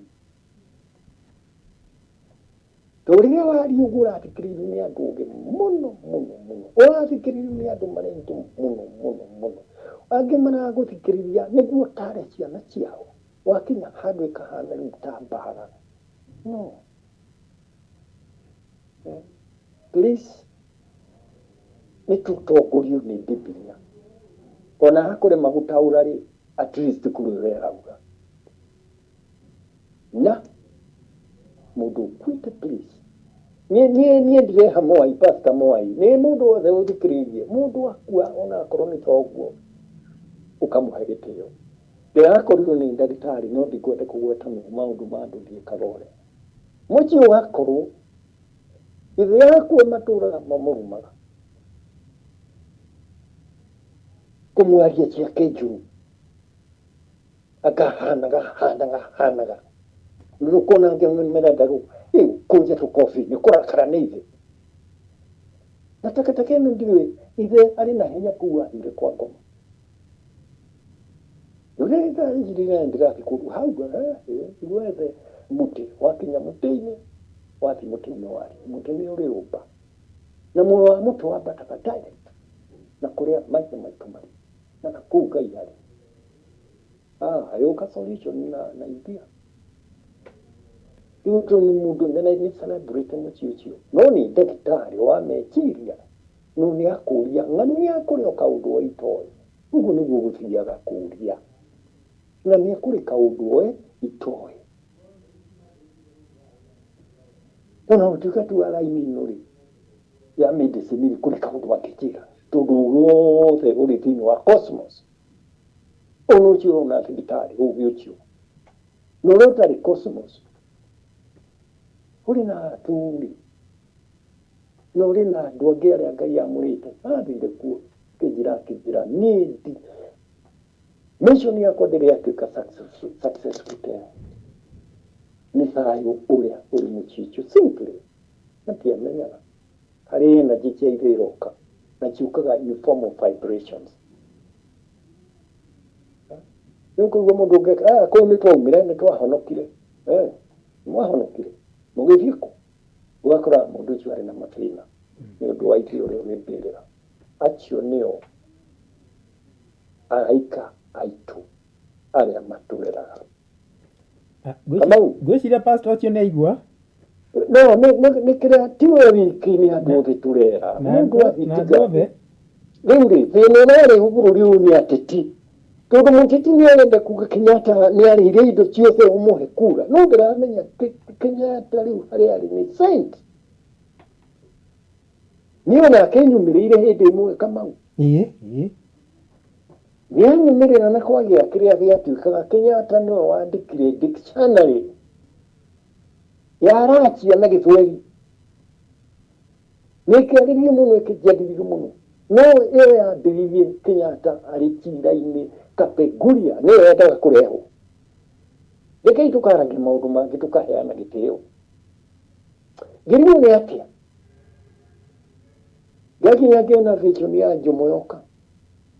tondũ rĩrĩa waria ũguo ũrathikĩrĩrio nĩ andũ ũngĩ mũno ũrathikĩrĩrio nĩ andũ marĩ mũno angĩ maragũthikĩrĩria nĩguo tare ciana ciao wakinya handũ ĩkahana rĩu ta mbara. No. Please nĩtũtongorio nĩ Biblia ona hakũrĩ magũtaũra rĩ at least kũrĩ wĩrauga na mũndũ ũkuĩte please niĩ ndireha Mwai Pastor Mwai nĩ mũndũ wothe ũthikĩrĩirie mũndũ akua ona akorwo nĩ toguo ũkamũhe gĩtĩo. Ndĩrakorirwo nĩ ndagĩtarĩ no ndikwenda kũgweta maũndũ ma andũ ndiĩkaga ũrĩa mũciĩ ũgakorwo ithe yakua matũũraga mamũrumaga kũmwaria ciake njũru akahanaga nĩũkona ngĩmerenda kũnja tũkobi-inĩ kũrakara nĩ ithe na takataka ĩno ndiũĩ ithe arĩ na hinya kuua irĩ kwa ngoma rĩrĩa ndigathiĩ kũndũ hau gwethe mũtĩ wakinya mũtĩ-inĩ wathi mũtĩ-inĩ wari mũtĩ nĩ ũrĩ ũmba na muoyo wa mũtĩ wambataga direct na kũrĩa maitho maitũ marĩ na nakũu Ngai arĩ ayũka solution na idea rĩu nĩ mũndũ nĩ celebrate mũciĩ ũcio no nĩ ndagĩtarĩ wa meciria no nĩ akũria ng'ano nĩ akũrĩa kaũndũ wa itoĩ ũguo nĩguo gũthiaga kũria na nĩ akũrĩ kaũndũ itoĩ ona ũtuĩka tu araini ĩno rĩ ya medicine rĩ kũrĩ kaũndũ angĩkĩra tondũ wothe ũrĩ thĩinĩ wa cosmos ona ũcio ũrona thibitarĩ ũgĩ ũcio na ũrĩa ũtarĩ cosmos ũrĩ na atũũri na ũrĩ na andũ angĩ arĩa Ngai amũrĩte mathire kuo kĩnjĩra nĩndi mission yakwa ndĩrĩatuĩka successful tena nĩ thayũ ũrĩa ũrĩ mũciĩ ũcio simply matiamenyaga harĩ energy cia ithe iroka na ciũkaga in form of vibrations. Rĩu kũigua mũndũ ũngĩka kũu nĩ twaumire nĩ twahonokire mwahonokire mũgĩthiĩ kũ ũgakora mũndũ ũcio arĩ na mathĩna nĩ ũndũ wa ithe ũrĩa ũrĩ mbĩrĩra acio nĩo araika aitũ arĩa matũreraga. Ngwĩciria pastor ũcio nĩ aigua no nĩ kĩrĩa tiwe wiki nĩ andũ othe tũrera rĩu rĩ thĩna ũrĩa bũrũri ũyũ nĩ ateti tondũ mũteti nĩ arenda kuga Kenyatta nĩ arĩire indo ciothe ũmũhe kura no ndĩramenya Kenyatta rĩu harĩa arĩ nĩ saint nĩ ona akĩnyumĩrĩire hĩndĩ ĩmwe Kamau nĩ anyumĩrĩra na kwagĩa kĩrĩa gĩatuĩkaga Kenyatta nĩwe wandĩkire dictionary ya Arachia na Gĩthweri nĩ kĩagĩrĩire mũno ĩkĩjadilirio mũno no ĩyo yambĩrĩirie Kenyatta arĩ kira-inĩ Kapenguria nĩyo yendaga kũrehwo rekei tũkaragia maũndũ mangĩ tũkaheana gĩtĩo gĩrimũ nĩ atĩa gakinya ngĩona vision ya Jomo yoka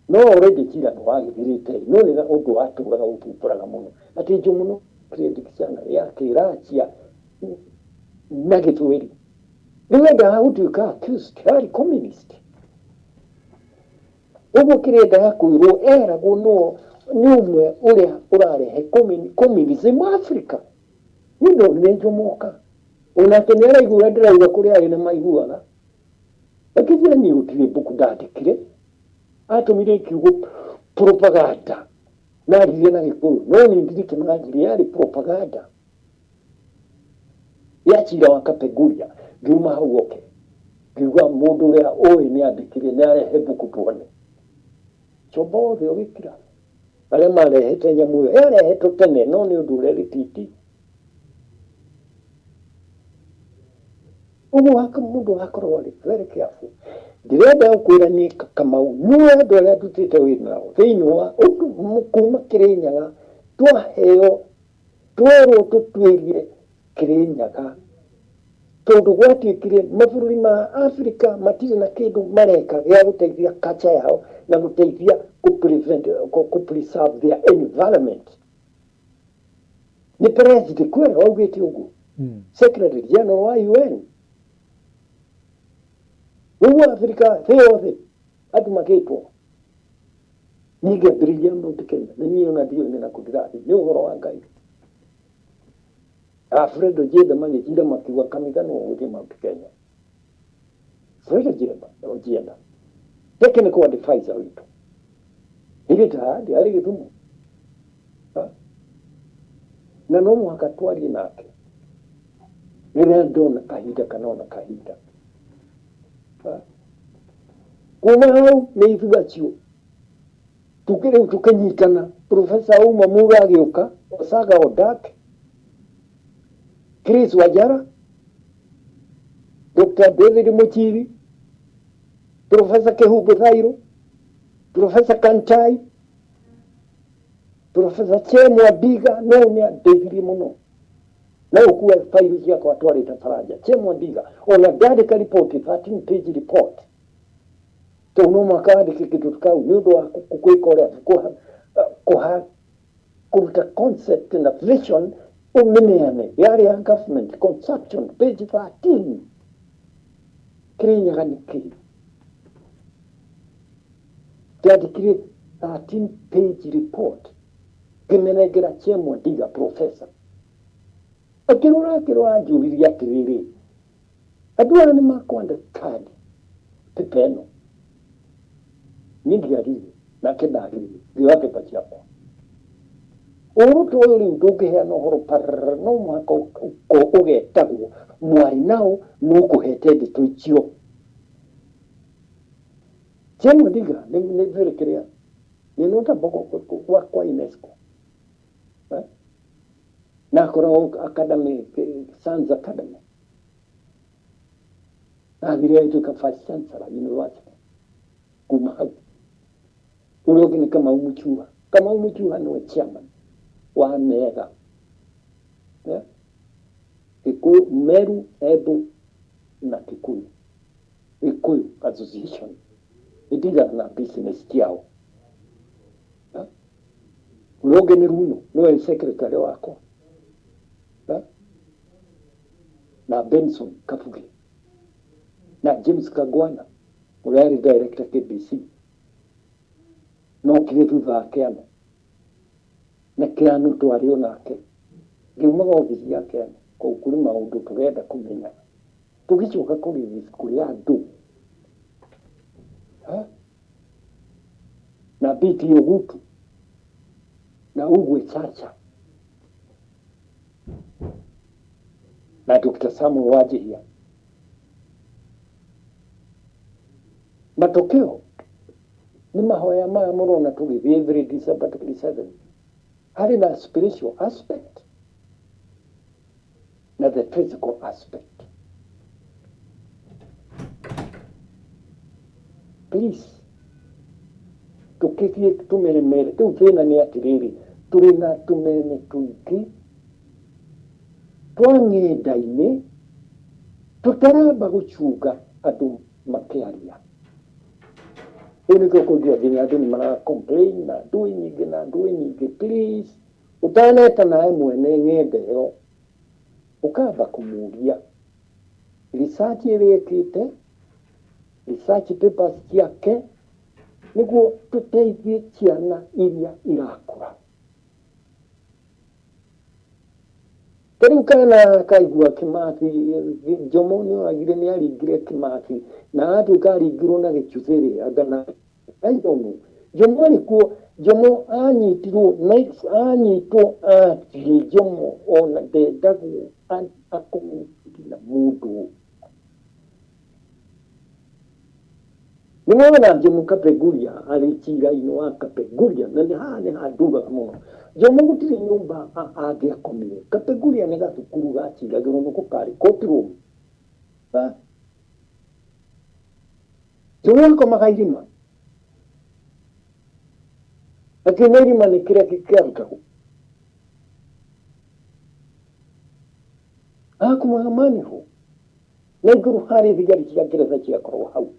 no already kira nĩ wagĩthirĩte no nĩ ũndũ watũraga ũthumbũraga mũno atĩ Jomo no dictionary ya Kĩrachia na gĩthweri nĩwendaga gũtuĩka accused harĩ communist. Ũguo kĩrenda kwĩrwo eragwo no nĩ ũmwe ũrĩa ũrarehe communism Africa. Nĩ ndonire njomoka onake nĩ araigua ndĩrauga kũrĩ arĩ na maiguaga, lakini niĩ gũtirĩ mbuku ndandĩkire, atũmire kiugo propaganda na aririe na Gĩkũyũ, no nĩ ndirikanaga yarĩ propaganda ya Chira wa Kapenguria. Ngiuma hau oke ngiuga mũndũ ũrĩa ũĩ nĩ andĩkire nĩ arehe mbuku tuone. Coba othe ũgĩkira arĩa marehete nyamũ ĩyo yarehetwo tene, no nĩ ũndũ ũrĩa titi. Ũguo mũndũ akorwo arĩ very careful. Ndĩrenda gũkwĩra nĩ Kamau nĩ andũ arĩa ndutĩte wĩra nao thĩinĩ wa kuma Kĩrĩnyaga twaheo twerwo tũtuĩrie Kĩrĩnyaga, tondũ gwatuĩkire mabũrũri ma Africa matirĩ na kĩndũ mareka gĩa gũteithia culture yao na gũteithia preserve their environment. Nĩ president kwĩra waugĩte ũguo, secretary general wa UN. Ũguo Africa thĩ yothe andũ magĩtwo ningĩ mbĩrĩria Mount Kenya na niĩ ona ndiũĩ na kũndĩrathiĩ nĩ ũhoro wa Ngai. Alfredo Jeda magĩkira makiuga kanitha no gũthiĩ Mount Kenya. Alfredo Jeda technical advisor witũ nĩgĩtahandi arĩ Gĩthumo, na no mũhaka twarie nake rĩrĩa ndona kahinda kana ona kahinda. Kuma hau nĩ ithuĩ acio tukĩrĩu tũkĩnyitana. Professor Uma Muga agĩũka, Osaga Odak, Chris Wajara, Dr. David Muchiri, Professor Kehumbu Thairũ, Professor Kantai, Professor Chemwa Ndiga. No nĩ andeithirie mũno na ũkuue faili ciakwa twarĩte Faranja. Chemwa Ndiga ona ndandĩka report 13 page report, tondũ no mũhaka wandĩke kĩndũ kau nĩ ũndũ wa gwĩka ũrĩa kũruta concept na vision ũmeneane yarĩ ya government conception page 13. Kĩrĩnyaga nĩ kĩĩ? Ndandĩkire 13 page report ngĩmenengera Chemwa Ndiga professor. Akĩrora njũririe atĩrĩrĩ, andũ aya nĩ makũandĩkandi pepa ĩno. Niĩ ndiarire nake ndarire ngĩoya pepa ciakwa. Ũruto ũyũ rĩu ndũngĩheana ũhoro parara, no mũhaka ũgetagwo mwarĩ nao nĩũkũhete ndeto icio. Chemwa Ndiga nĩ very clear, nĩ notable kwa UNESCO. Na akorwo academy, Science Academy. Athire aituĩka Vice Chancellor University. Kuma hau ũrĩa ũngĩ nĩ Kamau Mũchuha. Kamau Mũchuha nĩwe chairman wa MEGA, Gĩkũyũ Meru Embu na Gĩkũyũ Association. Ndiga na business ciao. Ũrĩa ũngĩ nĩ Runo, nĩwe secretary wakwa, na Benson Kabuge na James Kagwana ũrĩa arĩ director KBC. No kĩrĩ thutha wa Kĩano na Kĩano twarĩ onake ngiumaga obici ya Kĩano, kũu kũrĩ maũndũ tũrenda kũmenya tũgĩcoka kũrĩ andũ na Biti Ogutu na Ugwe Chacha na Dr. Samuel Wajihia. Matokeo ni mahoya maya mũrona tũgĩthiĩ every December 27 harĩ na spiritual aspect na the physical aspect. Please tukĩthiĩ tũmeremere. Rĩu thĩna nĩ atĩrĩrĩ, tũrĩ na tũmene tũingĩ twa ng'enda-inĩ tũtaramba gũcunga andũ makĩaria. Rĩu nĩkĩo kũngia nginya andũ nĩ mara complain na ndũĩ nyingĩ. Please ũtaneta nawe mwene ng'enda ĩyo ũkamba kũmũria research ĩrĩkĩte research papers ciake nĩguo tũteithie ciana iria irakũra. Rĩu kana kaigua Kĩmathi, Jomo nĩoragire nĩaringire Kĩmathi na atuĩka aringirwo na gĩcũhĩrĩ agana. I don't know. Jomo arĩkuo, Jomo anyitwo athiĩ Jomo ona ndendagwo akũmũkĩra mũndũ. Nĩwona Jomo Kapenguria arĩ cira-inĩ wa Kapenguria na nĩ handugaga mũno. Jomo gũtirĩ nyũmba angĩakomire. Kapenguria nĩ gathukuru gaciragĩrwo nĩ gũkarĩ courtroom. Jomo akomaga irima. Akĩona irima nĩ kĩrĩa kĩarutagwo. Akomaga maniho. Na igũrũ harĩ thigari cia Ngeretha ciakorwo hau.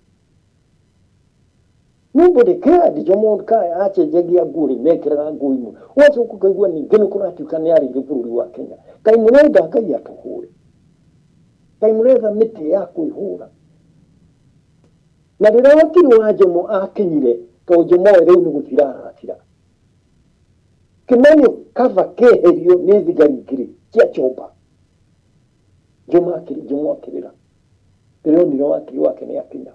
Nobody cared. Jomo acenjagia nguo mekĩraga nguo imwe. Wacoka ũkaigua ningĩ nĩ kũratuĩka nĩ arĩngĩ bũrũri wa Kenya. Kaĩ mũrenda Ngai atũhũre. Kaĩ mũretha mĩtĩ ya kwĩhũra. Na rĩrĩa wakiri wa Jomo akinyire, to Jomo rĩu nĩ gũthira arathira. Kĩmenyo kaba keherio nĩ thigari ngiri cia Chomba. Jomo akĩrĩra. Rĩrĩa onire wakiri wake nĩ akinya.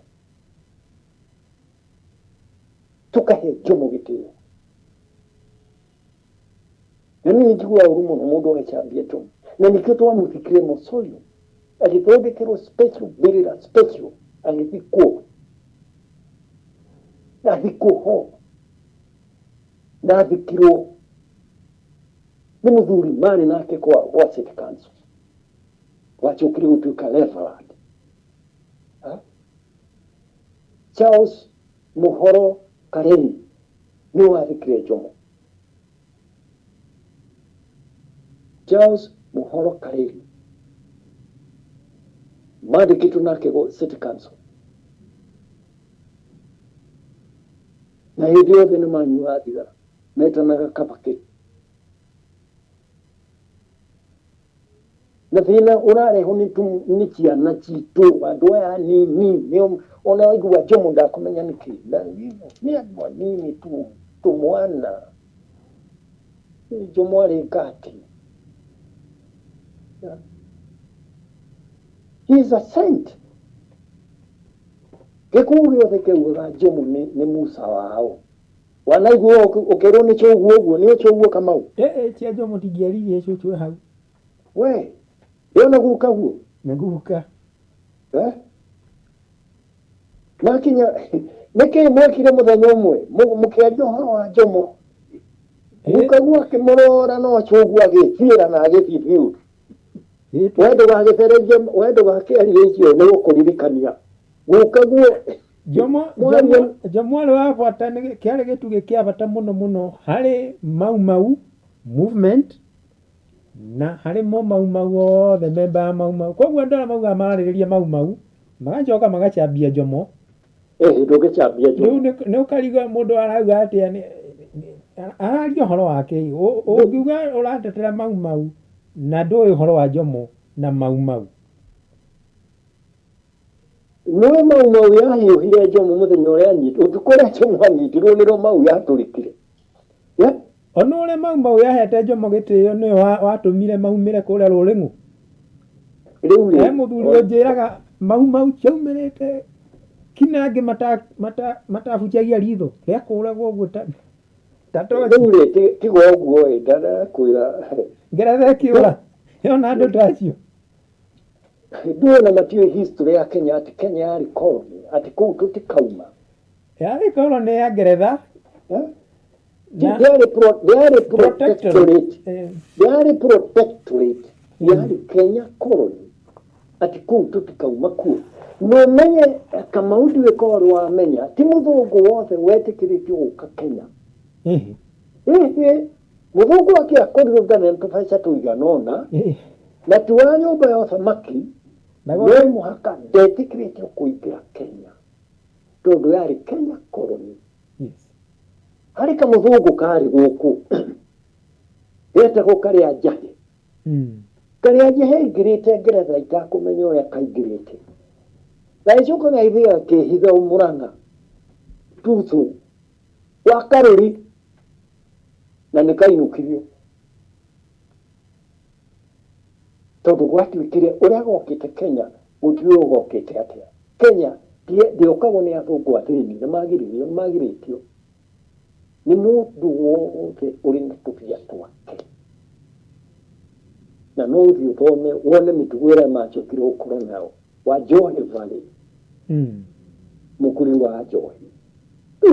Tukahe Jomo gĩtĩo. Na niĩ njiguaga ũru mũno mũndũ agĩcambia Jomo. Na nĩkĩo twamũthikire Mosoyo. Agĩthondekerwo special burial special. Agĩthikwo. Athikwo ho. Na athikirwo nĩ mũthuri marĩ nake kwa City Council. Wacokire gũtuĩka Reverend. Charles Muhoro Kareri nĩ wathikire Jomo. Charles Muhoro Kareri mandĩkĩtwo nake go City Council. Na hĩndĩ yothe nĩ manyuaga thigara metanaga kabake. Na thĩna ũrarehwo nĩ ciana citũ andũ aya nini ona waigua Jomo ndakũmenya nĩkĩ. Nĩ andũ anini tu tũmwana. Jomo arĩ ngati. He is a saint. Gĩkuũ gĩothe kĩugaga Jomo nĩ Musa wao. Wanaigua ũkerwo nĩ Choguo ũguo, nĩ Choguo Kamau. Cia Jomo ndingĩaririe cũcũ hau. We, yona guka guo? Nĩ guka. Makinya, nĩkĩ mwekire mũthenya ũmwe, mũkĩaria ũhoro wa Jomo. Guka guo akĩmũrora no Choguo agĩthiĩra na agĩthiĩ biũ. Wendo gagĩthereria, wendo gakĩaria icio nĩ gũkũririkania. Guka guo Jomo arĩ wa bata kĩarĩ gĩtugĩ kĩa bata mũno harĩ Mau movement na harĩ Mau othe memba ya Mau. Koguo andũ arĩa mauga marĩrĩria Mau magacoka magacambia Jomo. Ndũgĩcambia Jomo. Rĩu nĩ ũkarigwo mũndũ arauga atĩa araria ũhoro wake. Ũngiuga ũratetera Mau na ndũĩ ũhoro wa Jomo na Mau. Nĩwe Mau yahiũhire Jomo mũthenya ũrĩa anyitwo. Ũtukũrĩa Jomo anyitirwo nĩrĩo Mau yatũrĩkire. Ona ũrĩa Mau yahete Jomo gĩtĩo nĩwe watũmire maumĩre kũrĩa Rũrĩng'u. Rĩu mũthuri ũnjĩraga Mau ciaumĩrĩte kinangi matabujagia ritho rĩa kũragwo ũguo ta toci. Rĩu tiga ũguo ndarakwĩra Ngeretha ĩkĩũra yona andũ ta acio. Ndũĩ na matiũĩ history ya Kenya atĩ Kenya yarĩ colony atĩ kũu tũtikauma. Yarĩ colony ya Ngeretha. They are protectorate. Yarĩ Kenya colony atĩ kũu tũtikauma kuo. No menye Kamau ndiwĩkorwo wamenya ti mũthũngũ wothe wetĩkĩrĩtio gũka Kenya. Mũthũngũ akĩakorirwo ngana tũbeca tũigana ũna na ti wa nyũmba ya ũthamaki no mũhaka ndetĩkĩrĩtio kũingĩra Kenya tondũ yarĩ Kenya colony. Harĩ kamũthũngũ karĩ gũkũ getagwo karĩa Njahi. Karia jehengirite Ngeretha itakumenya uria kaingirite. Na icoka na ithia kihitha Murang'a tuthu wa Karuri na nikainukirio. Tondu gwatuikire uria gokite Kenya gutio gokite atia. Kenya ndiokagwo ni athungu athini na magiritio ni mundu wothe uri na tubia twake. Na no uthio thome wone mitugo ira macokire ukoro nao wa Johe Valley mukuri wa Johe.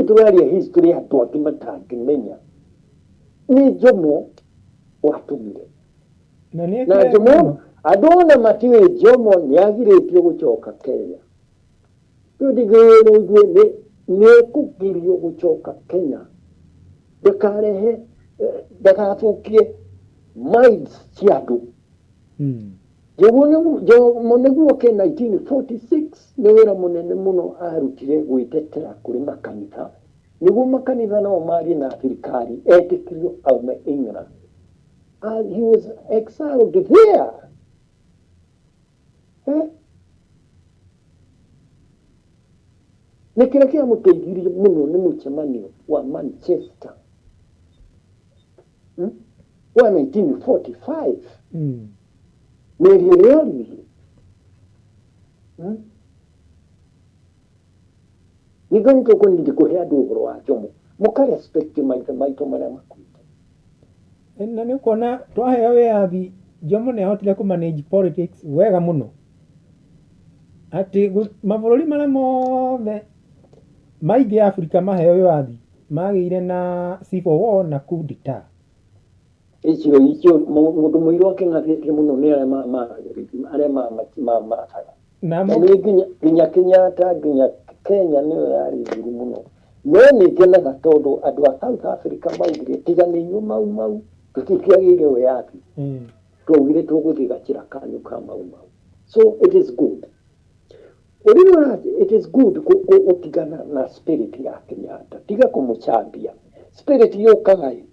Tuaria history hatu akimatangimenya ni Jomo watumire na Jomo adona matiwe Jomo niagiritio gucoka Kenya. Tudigere ngwe ne kugirio gucoka Kenya dakarehe dakafukie minds ciatu. Jomo niguo ke 1946 ni wira munene muno arutire gwitetera kuri makanitha niguo makanitha no mari na thirikari etikirio aume England. He was exiled there. Nikirekea muteithirie muno ni mucemanio wa Manchester wa 1945 Meriori nigani toko ndi kuhea nduguru wa Jomo muka respect maito maria makuite. Na ni kuona twaheo wiathi Jomo ni ahotire ku manage politics wega muno ati mabũrũri maria mothe maingi Afrika maheo wiathi magire na civil war na coup d'etat. Icio mundu muiro king'athĩtie muno ni aria marataga na nginya Kenyatta nginya Kenya niyo yari thuru muno. No nikenaga tondu andu a South Africa maugire tiganĩirio mau tutikiagire wiathi tugire tuguthigacira kanyu ka mau. So it is good. It is good utigana na spirit ya Kenyatta tiga kumuchambia spirit yukagai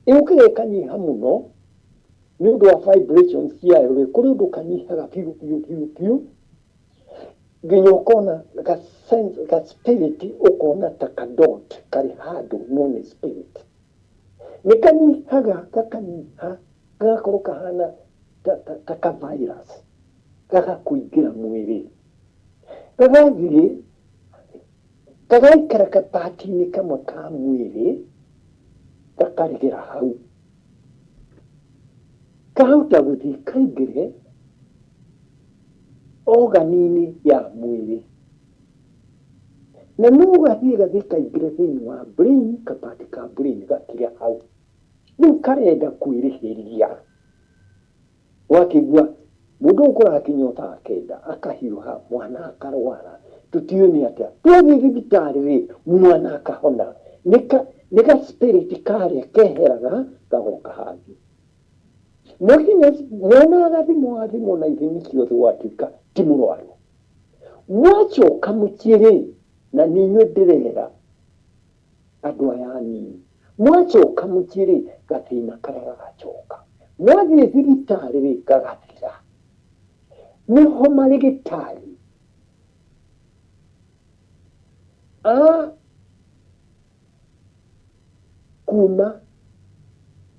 iukire kanyiha muno ni undu wa vibrations yayo kuri undu kanyihaga piu nginya ukona ka sense ka spirit ukona takadot kari hadu none spirit nikanyihaga kakanyiha gakorwo kahana taka virus gagakuingira mwiri kagathie kagaikara kapati-inĩ kamwe ka mwĩrĩ gakarigĩra hau kahota gũthiĩ kaingĩre organi-inĩ ya mwĩrĩ na no gathiĩ kaingĩre thĩinĩ wa brain kapati ka brain gakĩra hau rĩu karenda kwĩrĩhĩria wakĩigua mundu ukora kinyota akenda akahiuha mwana akarwara tutioni atia tuthi thibitari mwana akahona nika spirit kare keheraga gagoka hangi mukinya mwana agathimo na ithimi ciothe watuika ti murwaru wacoka mukiere na ninyo ndirera andu aya nini mwacoka mukiere gathina karega gacoka mwathi thibitari gagathira niho marigitari kuma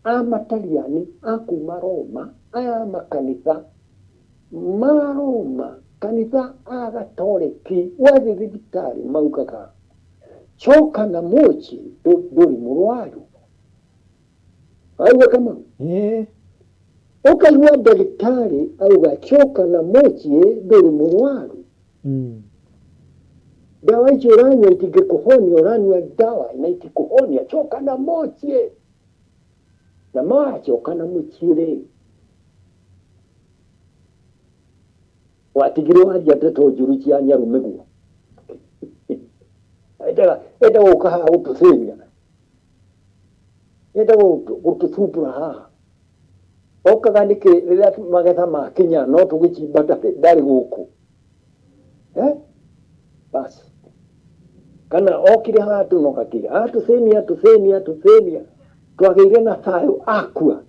Mataliani kuma Roma makanitha ma Roma kanitha Gatoliki wathi thibitari maugaga choka na mochi nduri murwaru aiwa kama ukaigua ndagĩtarĩ auga choka na mochie ndũrĩ mũrwaru dawa icio ũranyua itingĩkũhonia ũranyua dawa na itikũhonia choka na mochie na machoka na mochie rĩ watigire wanjia ndeto njũru cia nyarume guo enda gũka haha gũtũthĩnia enda gũtũthumbũra haha okaga niki rĩrĩa magetha makinya no tũgĩchimba ndarĩ gũkũ basi kana okire haha tũnokakire tũthĩnia twagĩire na thayũ akua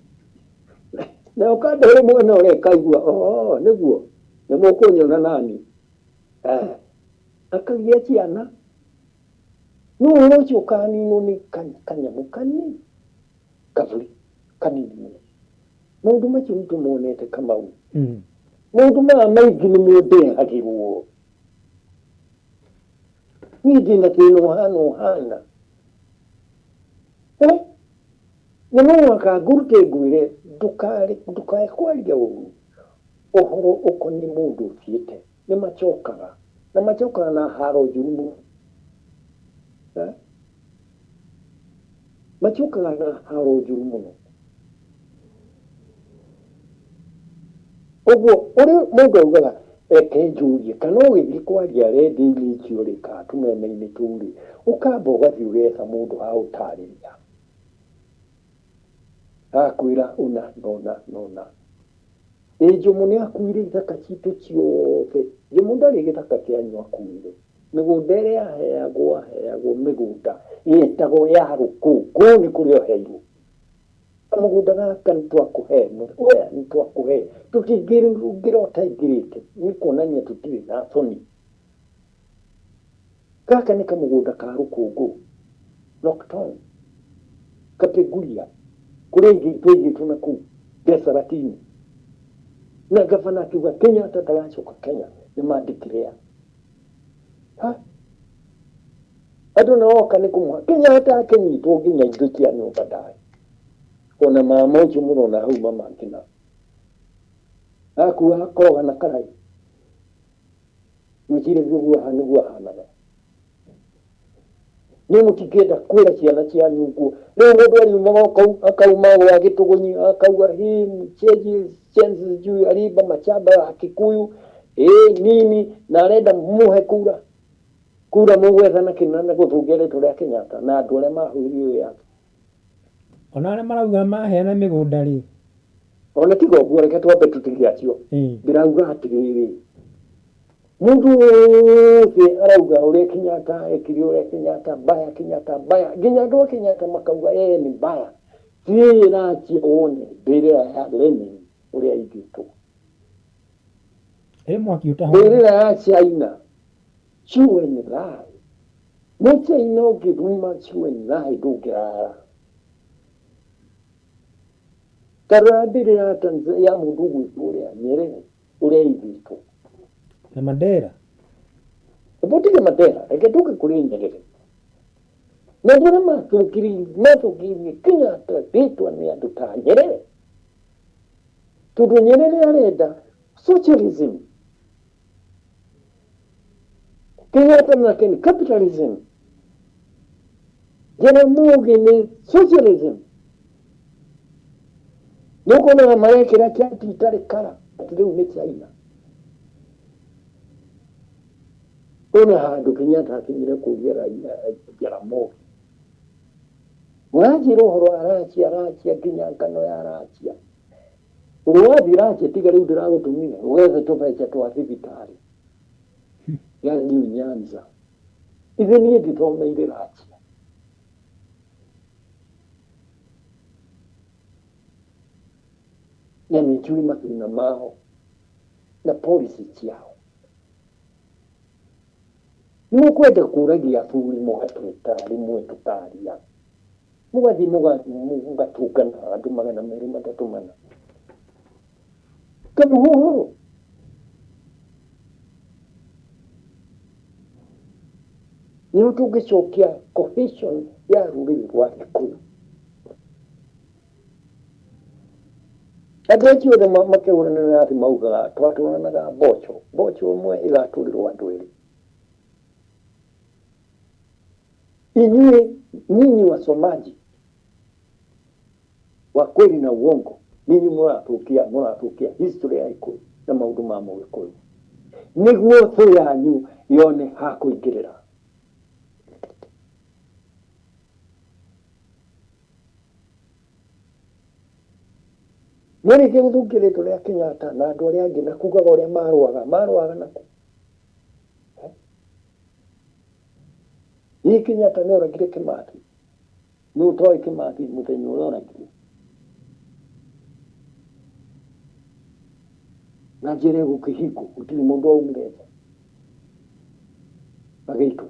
na ukadere mwana ule kaigua niguo ni mukunyona nani akagia ciana no cio kanini ni kanyamu kanini kavuli kanini maundu macio nitumonete Kamau maundu maya maingĩ nĩ mũndehagĩrwo niĩ ndĩna thĩna ũhana na no mũhaka ngũrute ngwĩre ndũkae kwaria ũru ũhoro ũkoniĩ mũndũ ũthiĩte nĩ macokaga na haro njũru mũno macokaga na haro njũru mũno ũguo ũrĩa mũndũ augaga reke njũrie kana ũgĩthiĩ kwaria rendi-inĩ icio rĩ kana tũmeme-inĩ tũu rĩ ũkamba ũgathiĩ ũgetha mũndũ wa gũtarĩria akwĩra ũna nona Jomo nĩ akuire ithaka citũ ciothe Jomo ndarĩ gĩthaka kĩanyu akuire mĩgũnda ĩrĩa yaheagwo mĩgũnda ĩtagwo ya rũkũngũ nĩ kũrĩa oheirwo mũgũnda gaka nĩ twakũhe tũtingĩrota ingĩrĩte nĩ kuonania tũtirĩ na thoni gaka nĩ kamũgũnda ka rũkũngũ Lockton Kapeguria kũrĩa tũigĩtwo na kũu Gesaratini na gavana akiuga Kenyatta ndagacoka Kenya nĩ mandĩkire andũ naoka nĩ kũmũha Kenyatta akĩnyitwo nginya indo cia nyũmba ndaĩ ona mama ũcio mũrona hau mama ngina akua akoga na karai mwĩcire nĩguo ahanaga nĩ mũtikĩenda kwĩra ciana cianyu ũguo rĩu mũndũ ariumaga akauma gwa Gĩtũgũnyi akauga changes juu aliba machamba ya Kikuyu nini na arenda muhe kura mũgwethana kĩnana gũthũngere tũrĩa Kenyatta na andũ arĩa mahuirio yake ona arĩa marauga maheana mĩgũnda rĩ ona tiga ũguo reke twambe tũtige acio ndĩrauga atĩrĩrĩ mũndũ ũcio arauga ũrĩa Kenyatta ekire ũrĩa Kenyatta baya nginya andũ a Kenyatta makauga nĩ baya thiĩ wone mbĩrĩra ya Lenin ũrĩa ingĩtwo mbĩrĩra ya China Chue ni rai nĩ China ũngĩthuma Chue ni rai ndũngĩrara tarora mbĩrĩra ya Tanzania ya mũndũ gwitũ ũrĩa Nyerere ũrĩa ingĩtwo na Mandela Botige Mandela reke tuke kuri Nyerere na ndona matũkirie Kenyatta rĩtwa nĩ andũ ta Nyerere tondũ Nyerere arenda socialism Kenyatta nake ni capitalism Jaramogi ni socialism nĩũkuonaga marekĩra kĩati itarĩ kara atĩ rĩu nĩ China ona handũ Kenyatta akinyire kũria Jaramogi mũranjĩra ũhoro aracia nginya ngano ya aracia ũrwathi racia tiga rĩu ndĩragũtũmire ũgethe tũbeca twa thibitarĩ ya New Nyanza ithe niĩ ndithomeire racia na nĩnjũĩ mathĩna mao na policy ciao nĩmũkwenda kũragia athuri mũgatwĩta rĩmwe tũkaria mũgathiĩ mũgatũngana andũ 200 mana kamũhũhũ nĩo tũngĩcokia cohesion ya rũrĩrĩ rwa Gĩkũyũ andũ acio othe makĩhũranĩra atĩ maugaga twatũranaga mboco ĩmwe ĩgatũrĩrwo andũ erĩ inyuĩ nyinyi wasomaji wa kweli na uongo ninyi mũratũkia history ya Gĩkũyũ na maũndũ ma Mũgĩkũyũ nĩguo thũ yanyu yone ha kũingĩrĩra nĩrĩkĩ gũthũngĩrĩtwo rĩa Kenyatta na andũ arĩa angĩ na kugaga ũrĩa marũaga naku hii Kenyatta nĩ oragire Kĩmathi nĩ ũtoĩ Kĩmathi mũthenya ũrĩa oragire na njĩra gũkĩhingwo gũtirĩ mũndũ aumĩrete agĩitwo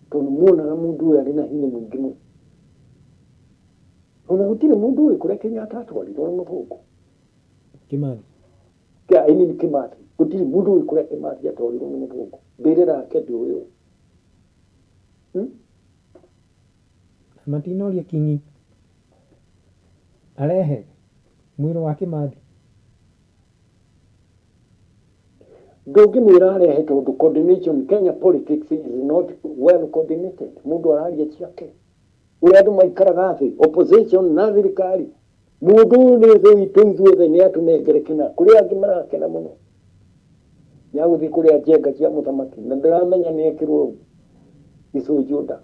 tondũ muonaga mũndũ ũyũ arĩ na hinya mũingĩ mũno ona gũtirĩ mũndũ ũyũ kũrĩa Kenyatta atwarirwo nĩ mũthũngũ Kimathi Kimathi gũtirĩ mũndũ ũyũ kũrĩa Kimathi atwarirwo nĩ mũthũngũ mbĩrĩra yake ndĩ ũyũ matinoria Kingi arehe mwĩrĩ wa Kimathi ndũngĩmwĩra arehe tondũ coordination Kenya politics is not well coordinated mũndũ araria ciake ũrĩa andũ maikaraga thĩ opposition na thirikari mũndũ nĩ thũ itũithuothe nĩ atũnengerekena kũrĩa angĩ marakena mũno nyagũthiĩ kũrĩa njenga cia mũthamaki na ndĩramenya nĩ ekĩrwo icũnjũ nda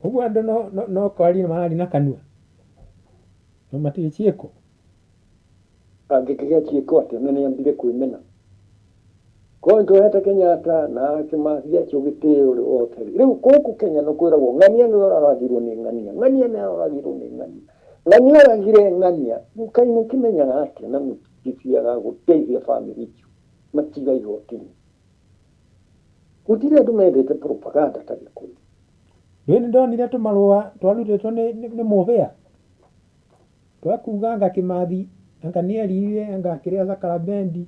ũguo andũ no kwari marari na kanua no matirĩ ciĩko angĩkĩgĩa ciĩko atĩ na nĩ ambire kwĩmena kwa njohete Kenyatta na Kimathi acio gĩtĩo wothe rĩu gũkũ Kenya no kwĩragwo ng'ania nĩ oragirwo nĩ ng'ania nĩ oragirwo nĩ ng'ania oragire ng'ania Ngai mũkĩmenyaga atĩa na mũtithiaga gũteithia bamĩrĩ icio matiga igoti-inĩ gũtirĩ andũ mendete propaganda ta Gĩkũyũ rĩu nĩ ndonire tũmarũa twarutĩtwo nĩ mũhĩa twakuga anga Kimathi anga nĩ eririre anga kĩrĩa Sakarabendi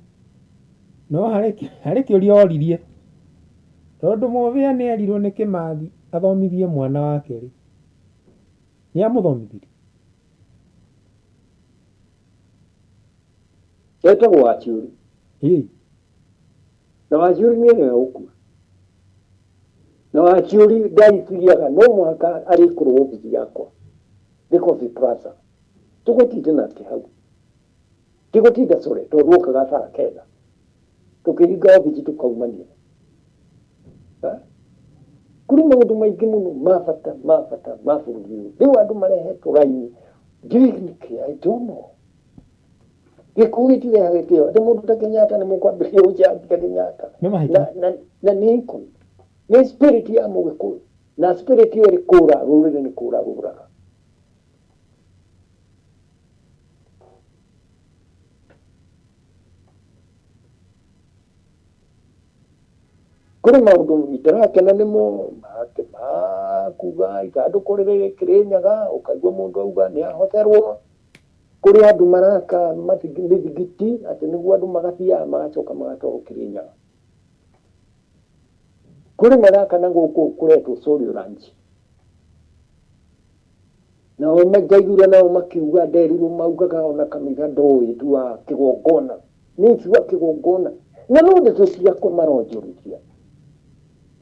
no harĩ kĩũria oririe tondũ mũhĩa nĩ erirwo nĩ Kimathi athomithie mwana wake rĩ nĩ amũthomithirie etagwo Waciuri na Waciuri nĩ ĩrĩa ũkua na Waciuri ndaiciriaga no mũhaka arĩkorwo obici yakwa Coffee Plaza tũgũtinda nake hau tigũtinda core tondũ ũkaga thaa kenda tũkĩhinga obici tũkaumania kũrĩ maũndũ maingĩ mũno ma bũrũri rĩu andũ marehetwo raini ngirinĩkĩ I don't know Gĩkũyũ gĩtirehaga gĩtĩo atĩ mũndũ ta Kenyatta nĩ mũkwambĩrĩria gũcangia Kenyatta na nĩ ikũmi nĩ spirit ya Mũgĩkũyũ na spirit ĩyo ĩrĩ kũra rũrĩrĩ nĩ kũra rũraga kũrĩ maũndũ itarakena nĩmo kuga ithandũkũ rĩrĩ Kĩrĩnyaga ũkaigua mũndũ auga nĩ ahoterwo kũrĩ andũ maraka mĩthigiti atĩ nĩguo andũ magathiaga magacoka magatwarwo Kĩrĩnyaga kũrĩ maraka na gũkũ kũretwo Sorio Ranch nao ngaiguire nao makiuga nderirwo maugaga ona kanitha ndoĩ tu wa kĩgongona nĩ tu wa kĩgongona na no ndeto ciakwa maronjorithia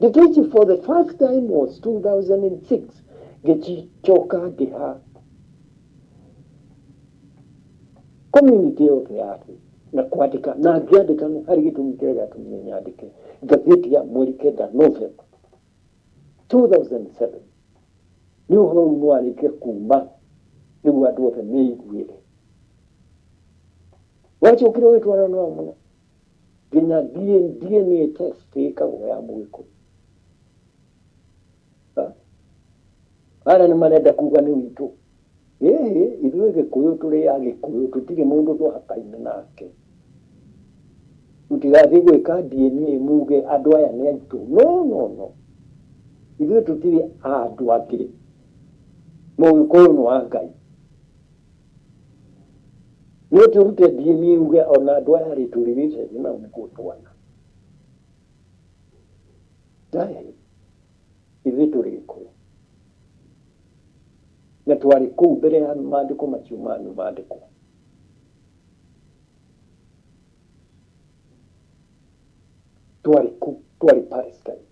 the case for the first time was 2006 gĩchichoka ngĩha community yote yake na kwandĩka na ngĩandĩka harĩ gĩtũmi kĩrĩa gĩatũmire nyandĩke ngathĩti ya mweri kenda November 2007 nĩ ũhoro ũyũ warĩkia kuma nĩguo andũ othe meiguĩre wacokire wĩtwara no mũno nginya DNA test ĩkagwo ya Mũgĩkũyũ ara nĩ marenda kuga nĩ witũ ithuĩ Gĩkũyũ tũrĩ a Gĩkũyũ tũtirĩ mũndũ twahakaine nake tũtigathiĩ gwĩka DNA muge andũ aya nĩ aitũ no ithuĩ tũtirĩ andũ angĩ Mũgĩkũyũ nĩ wa Ngai nĩ tũrute DNA uge ona andũ aya rĩ tũrigĩte nao nĩkuo twana ithuĩ tũrĩ Gĩkũyũ na twarĩ kũu mbere ya maandĩko macio manyu maandĩko twarĩ kũu twarĩ Palestine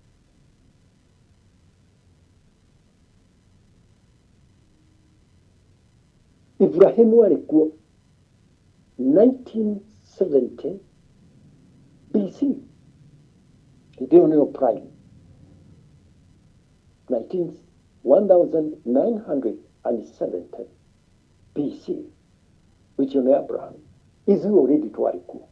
Ibrahimu arĩ kuo 1970 BC hĩndĩ ĩyo nĩyo prime 1970 BC which is Abraham is already twarĩ kuo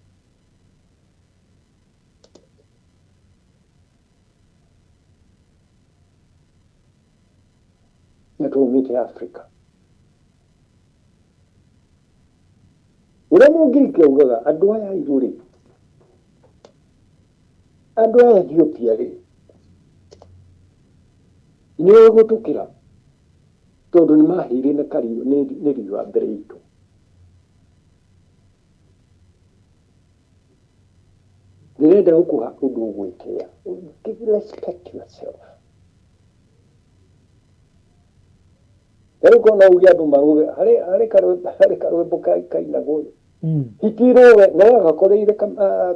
na tũumĩte Africa Mũngiriki augaga andũ aya airũ-rĩ, andũ aya Ethiopia-rĩ nĩ gũtũkĩra tondũ nĩ mahĩire nĩ riũa mbere itũ. Ndĩrenda gũkũha ũndũ ũgwĩtĩĩa. Respect yourself. Rĩu kona uge andũ marũge harĩ karwĩmbo kainagwo hitiroge no agakoreire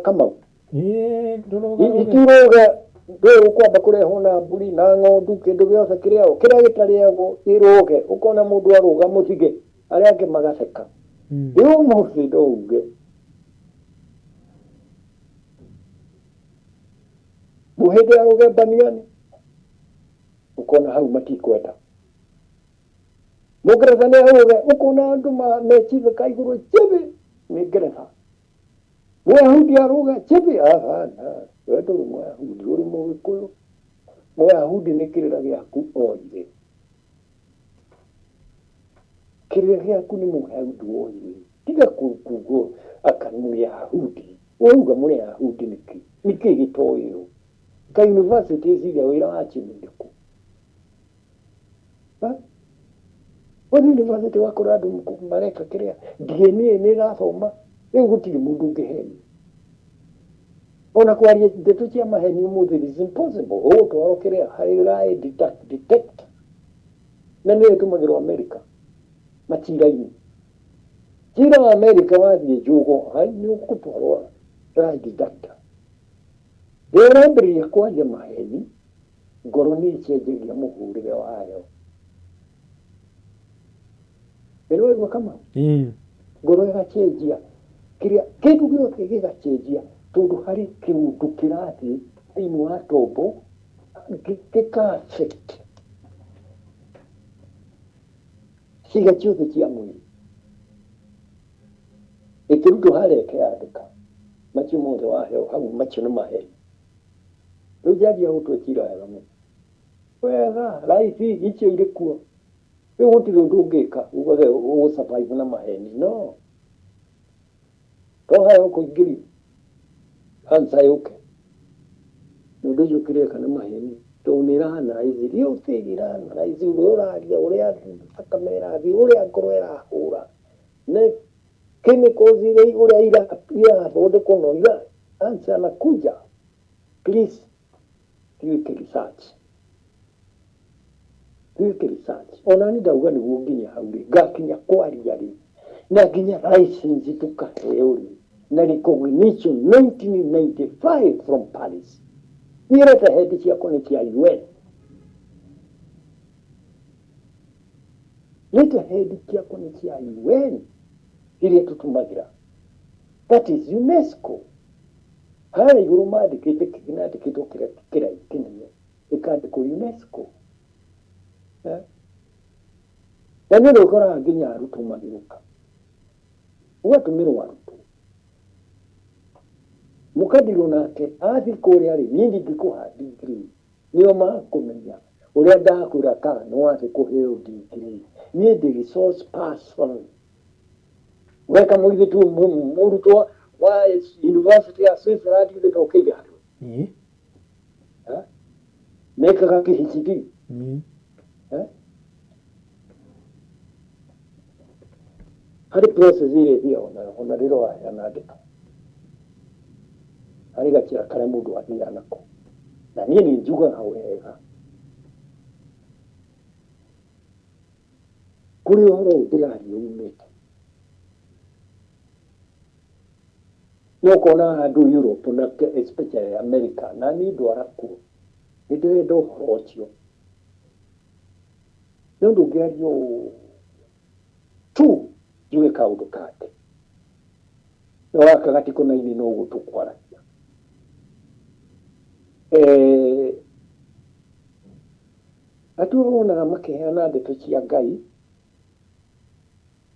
Kamau. Hitiroge ndũĩ ũkwamba kũrehwo na mbũri na ng'ondu kĩndũ gĩothe kĩrĩa gĩtarĩagwo iroge, ũkona mũndũ arũga mũthige arĩa angĩ magaceka. Rĩu mũthĩ ndauge hĩndĩ ya ũgembania-nĩ ũkona hau matikwenda. Mũngeretha nĩ auge ũkona andũ mecithĩka igũrũ chebe nĩ Ngeretha. Mũyahudi arauga chebe hapana, we ndũrĩ Mũyahudi, ũrĩ Mũgĩkũyũ. Mũyahudi nĩ kĩrĩra gĩaku oire. Kĩrĩra gĩaku nĩ Mũyahudi oire. Tiga kugwo aka nĩ Mũyahudi. Wauga Mũyahudi nĩkĩ gĩtoĩrwo. Ka university iria wĩra wa chimindĩku. Wani university wakora andũ mareka kĩrĩa DNA nĩ ĩrathoma, rĩu gũtirĩ mũndũ ũngĩhenia. Ona kwaria ndeto cia maheni ũmũthĩ is impossible. Ũgũtwarwo kĩrĩa harĩ lie detector. Na nĩ ĩtũmagĩrwo Amerika macira-inĩ. Cira wa Amerika wathiĩ njugo nĩ ũgũtwarwo lie detector. Rĩrambĩrĩria kwaria maheni, ngoro nĩ ĩcenjagia mũhũrĩre wayo. Nĩwaigua Kamau? Ngoro ĩgacenjia kĩndũ gĩothe gĩgacenjia tondũ harĩ kĩũndũ kĩrathiĩ thĩinĩ wa tombo gĩka-affect ciĩga ciothe cia mwĩrĩ. Ĩkĩrutwo harĩa ĩkeyandĩka macio mothe waheo hau, macio nĩ maheni. Rĩu njanjia gũtua cira wega mũno. Wega raici icio irĩ kuo. Rĩu gũtirĩ ũndũ ũngĩka ugage ũgũ-survive na maheni. No. To haya ũkũingĩria cancer yũke. Nĩ ũndũ ũcio ũkĩreka nĩ maheni. Tondũ nĩ ĩra-analyze. Rĩu ĩra-analyze ũraria ũrĩa thakame ĩrathiĩ, ũrĩa ngoro ĩrahũra. Nĩ chemicals ũrĩa irathondekwo no cancer anakuja. Please, tuweke research. Ona nĩ ndauga nĩguo nginya hau rĩ, ngakinya kwaria rĩ, na nginya license tukaheo rĩ, na recognition 1995 from Paris. Nĩrete hendi ciakwa nĩ cia UN. Nĩte hendi ciakwa nĩ cia UN iria tũtũmagĩra. That is UNESCO. Haya igũrũ mandĩkĩte kĩnandĩkĩtwo kĩrĩa kĩnene ĩkandĩkwo UNESCO. Na nĩ ũkoraga nginya arutwo magĩũka. Ũgatũmĩrwo arutwo. Mũkadirwo nake athiĩ kũrĩa rĩ, niĩ ndingĩkũha degree. Nĩo makũmenya ũrĩa ndakwĩra kana nĩ watĩ kũheo degree. Niĩ ndĩ resource person. Weka mũithĩtu mũrutwo wa university ya Switzerland ndĩtokĩire handũ. Mekaga PhD. Harĩ process irĩ thiaga ona rĩrĩa yanandĩka. Harĩ gacĩra karĩa mũndũ athiaga nako. Na niĩ nĩ njugaga wega. Kũrĩ ũhoro ndĩraria umĩte. No kona andũ Europe na especially America na nĩ ndwara kuo. Nĩ ndĩrenda ũhoro ũcio. Nĩ ũndũ ũngĩario tu njuge kaũndũ kake. No wakagati kũnainĩ no gũtũkwaragia. Atuonaga makĩheana ndeto cia Ngai.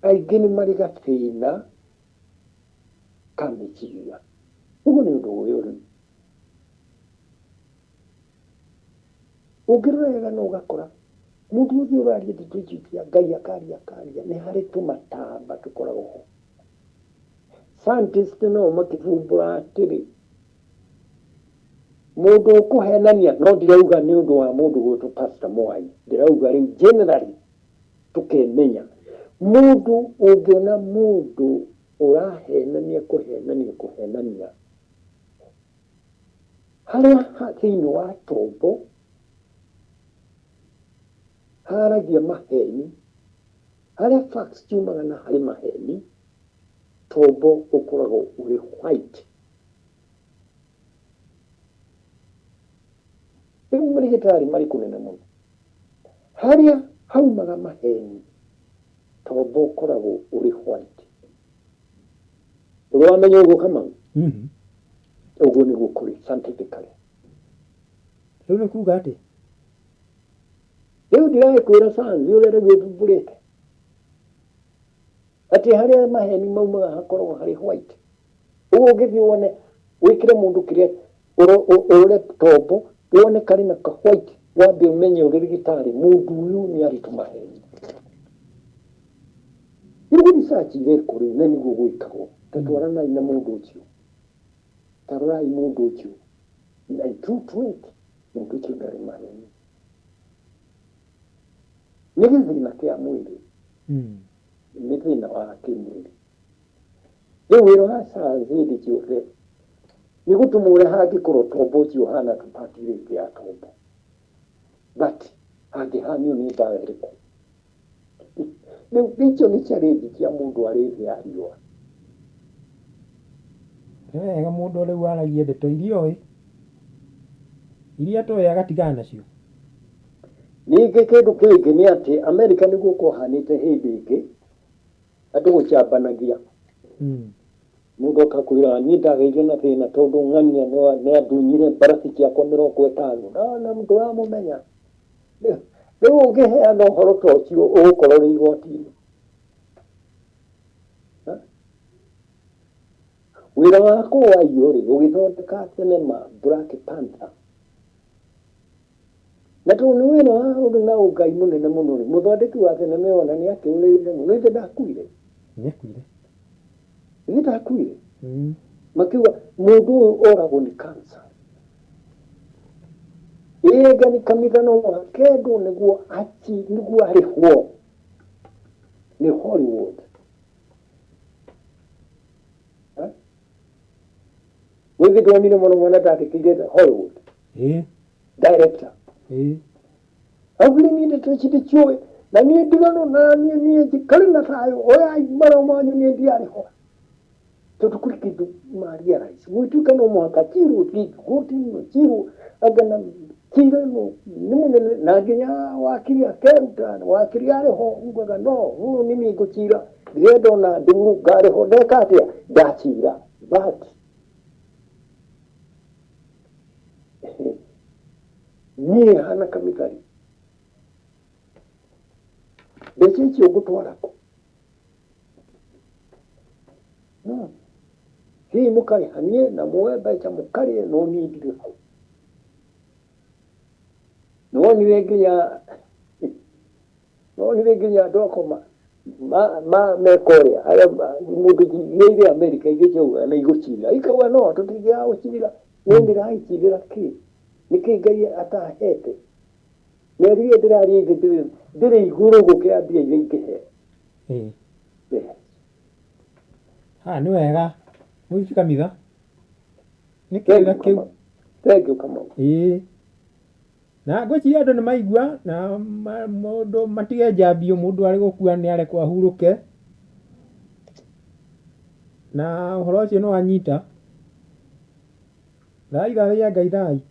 Aingĩ nĩ marĩ gathĩna ka mĩciria. Ũguo nĩ ũndũ ũyũ rĩu. Ũngĩrora wega no ũgakora mũndũ ũcio ũraria ndeto icio cia Ngai akaria nĩ harĩ tũmatamba tũkoragwo ho. scientist no makivumbura atĩrĩ mũndũ ũkũhenania no ndirauga nĩ ũndũ wa mũndũ gwĩtwo Pastor Mwai, ndirauga rĩu generally tukemenya mũndũ ũngĩona mũndũ ũrahenania kũhenania harĩa thĩinĩ wa tombo haragia maheni, harĩa facts ciumaga na harĩ maheni, tombo ũkoragwo ũrĩ white. Rĩu marigĩtarĩ marĩ kũnene mũno, harĩa haumaga maheni, tombo ũkoragwo ũrĩ white. Ũramenya ũguo Kamau? Ũguo nĩguo kũrĩ scientifically. Rĩu nĩ kuuga atĩ rĩu ndirakwĩra science ũrĩa rĩgĩthumbũrĩte atĩ harĩa maheni maumaga hakoragwo harĩ white. Ũguo ũngĩthiĩ wone wĩkĩre mũndũ kĩrĩa ũrore tombo wone karĩ na ka white, wambe ũmenye ũrigĩtarĩ mũndũ ũyũ nĩ aritũ maheni. Rĩu research ĩrĩkũ rĩu na nĩguo gwĩkagwo, tatwaranai na mũndũ ũcio, tarorai mũndũ ũcio na truth mũndũ ũcio ndarĩ maheni. Nĩ gĩthĩna kĩa mwĩrĩ, nĩ thĩna wa kĩmwĩrĩ. Rĩu wĩra wa science hĩndĩ ciothe nĩ gũtũma ũrĩa hangĩkorwo tombo ũcio hana tũpati rĩngĩ ya tombo, but hangĩhanio nĩ ndawa ĩrĩkũ. Rĩu icio nĩ challenge cia mũndũ arĩ thĩ ya riũa. nĩ wega mũndũ rĩu aragia ndeto iria atoĩ agatigana nacio. Ningĩ kĩndũ kĩngĩ nĩ atĩ Amerika nĩguo kũhanĩte hĩndĩ ĩngĩ andũ gũcambanagia. Mũndũ akakwĩra niĩ ndagĩire na thĩna tondũ ng'ania nĩ andunyire mbarathi ciakwa 50 na mũndũ wamũmenya. Rĩu ũngĩheana ũhoro ta ũcio ũgũkorwo rĩ igoti-inĩ. Wĩra wakwa waiyũ-rĩ ũgĩthondeka thenema Black Panther, na tondũ nĩ wĩra wa ũndũ na ũngai mũnene mũno-rĩ, mũthondeki wa thenema ĩyo na nĩ akĩũrĩire mũno, nĩ ndakuire. Nĩ ndakuire. Makiuga mũndũ ũyũ oragwo nĩ cancer. Ĩga nĩ kanitha no mũhakendwo nĩguo arĩhwo nĩ Hollywood. Wewe ndio mũno mwana ndakĩkĩire Hollywood. Director. Avuli nĩ tũchiti chwe na niĩ ndigano na niĩ kari na tayo oya mara manyu niĩ ndiarĩho. Tondũ kũrĩ kĩndũ maria rais gwĩtuĩka no mũhaka kirwo kirwo agana kira no nĩ mũnene na nginya wakiri akeruta wakiri arĩho nguga no huu nĩ ngũkira ndĩrenda ona ndĩmu ngarĩho ndeka atĩa ndakira but niĩ hana kamithari mbeca icio ngũtwara kũ? No hii mũkarĩhanie na muoe mbeca mũkarĩe no niĩ ndirĩ hau. Nonire nginya andũ akoma meka ũrĩa arĩa mũndũ nĩire Amerika igĩcauga na igũcira ikauga no tũtingĩaga gũcira nĩ ndĩraicirĩra kĩ nĩkĩ Ngai atahete nĩrĩe ndĩraria ithe ndĩrĩ igũrũ gũkĩra mbia iria ingĩhe. Nĩ wega mũici kanitha nĩ kĩrĩra kĩu. Thank you Kamau. Na ngwĩciria andũ nĩ maigua na mũndũ matige njambio mũndũ arĩ gũkua nĩ arekwo ahurũke na ũhoro ũcio nĩ wanyita. Thaĩ Ngai thai.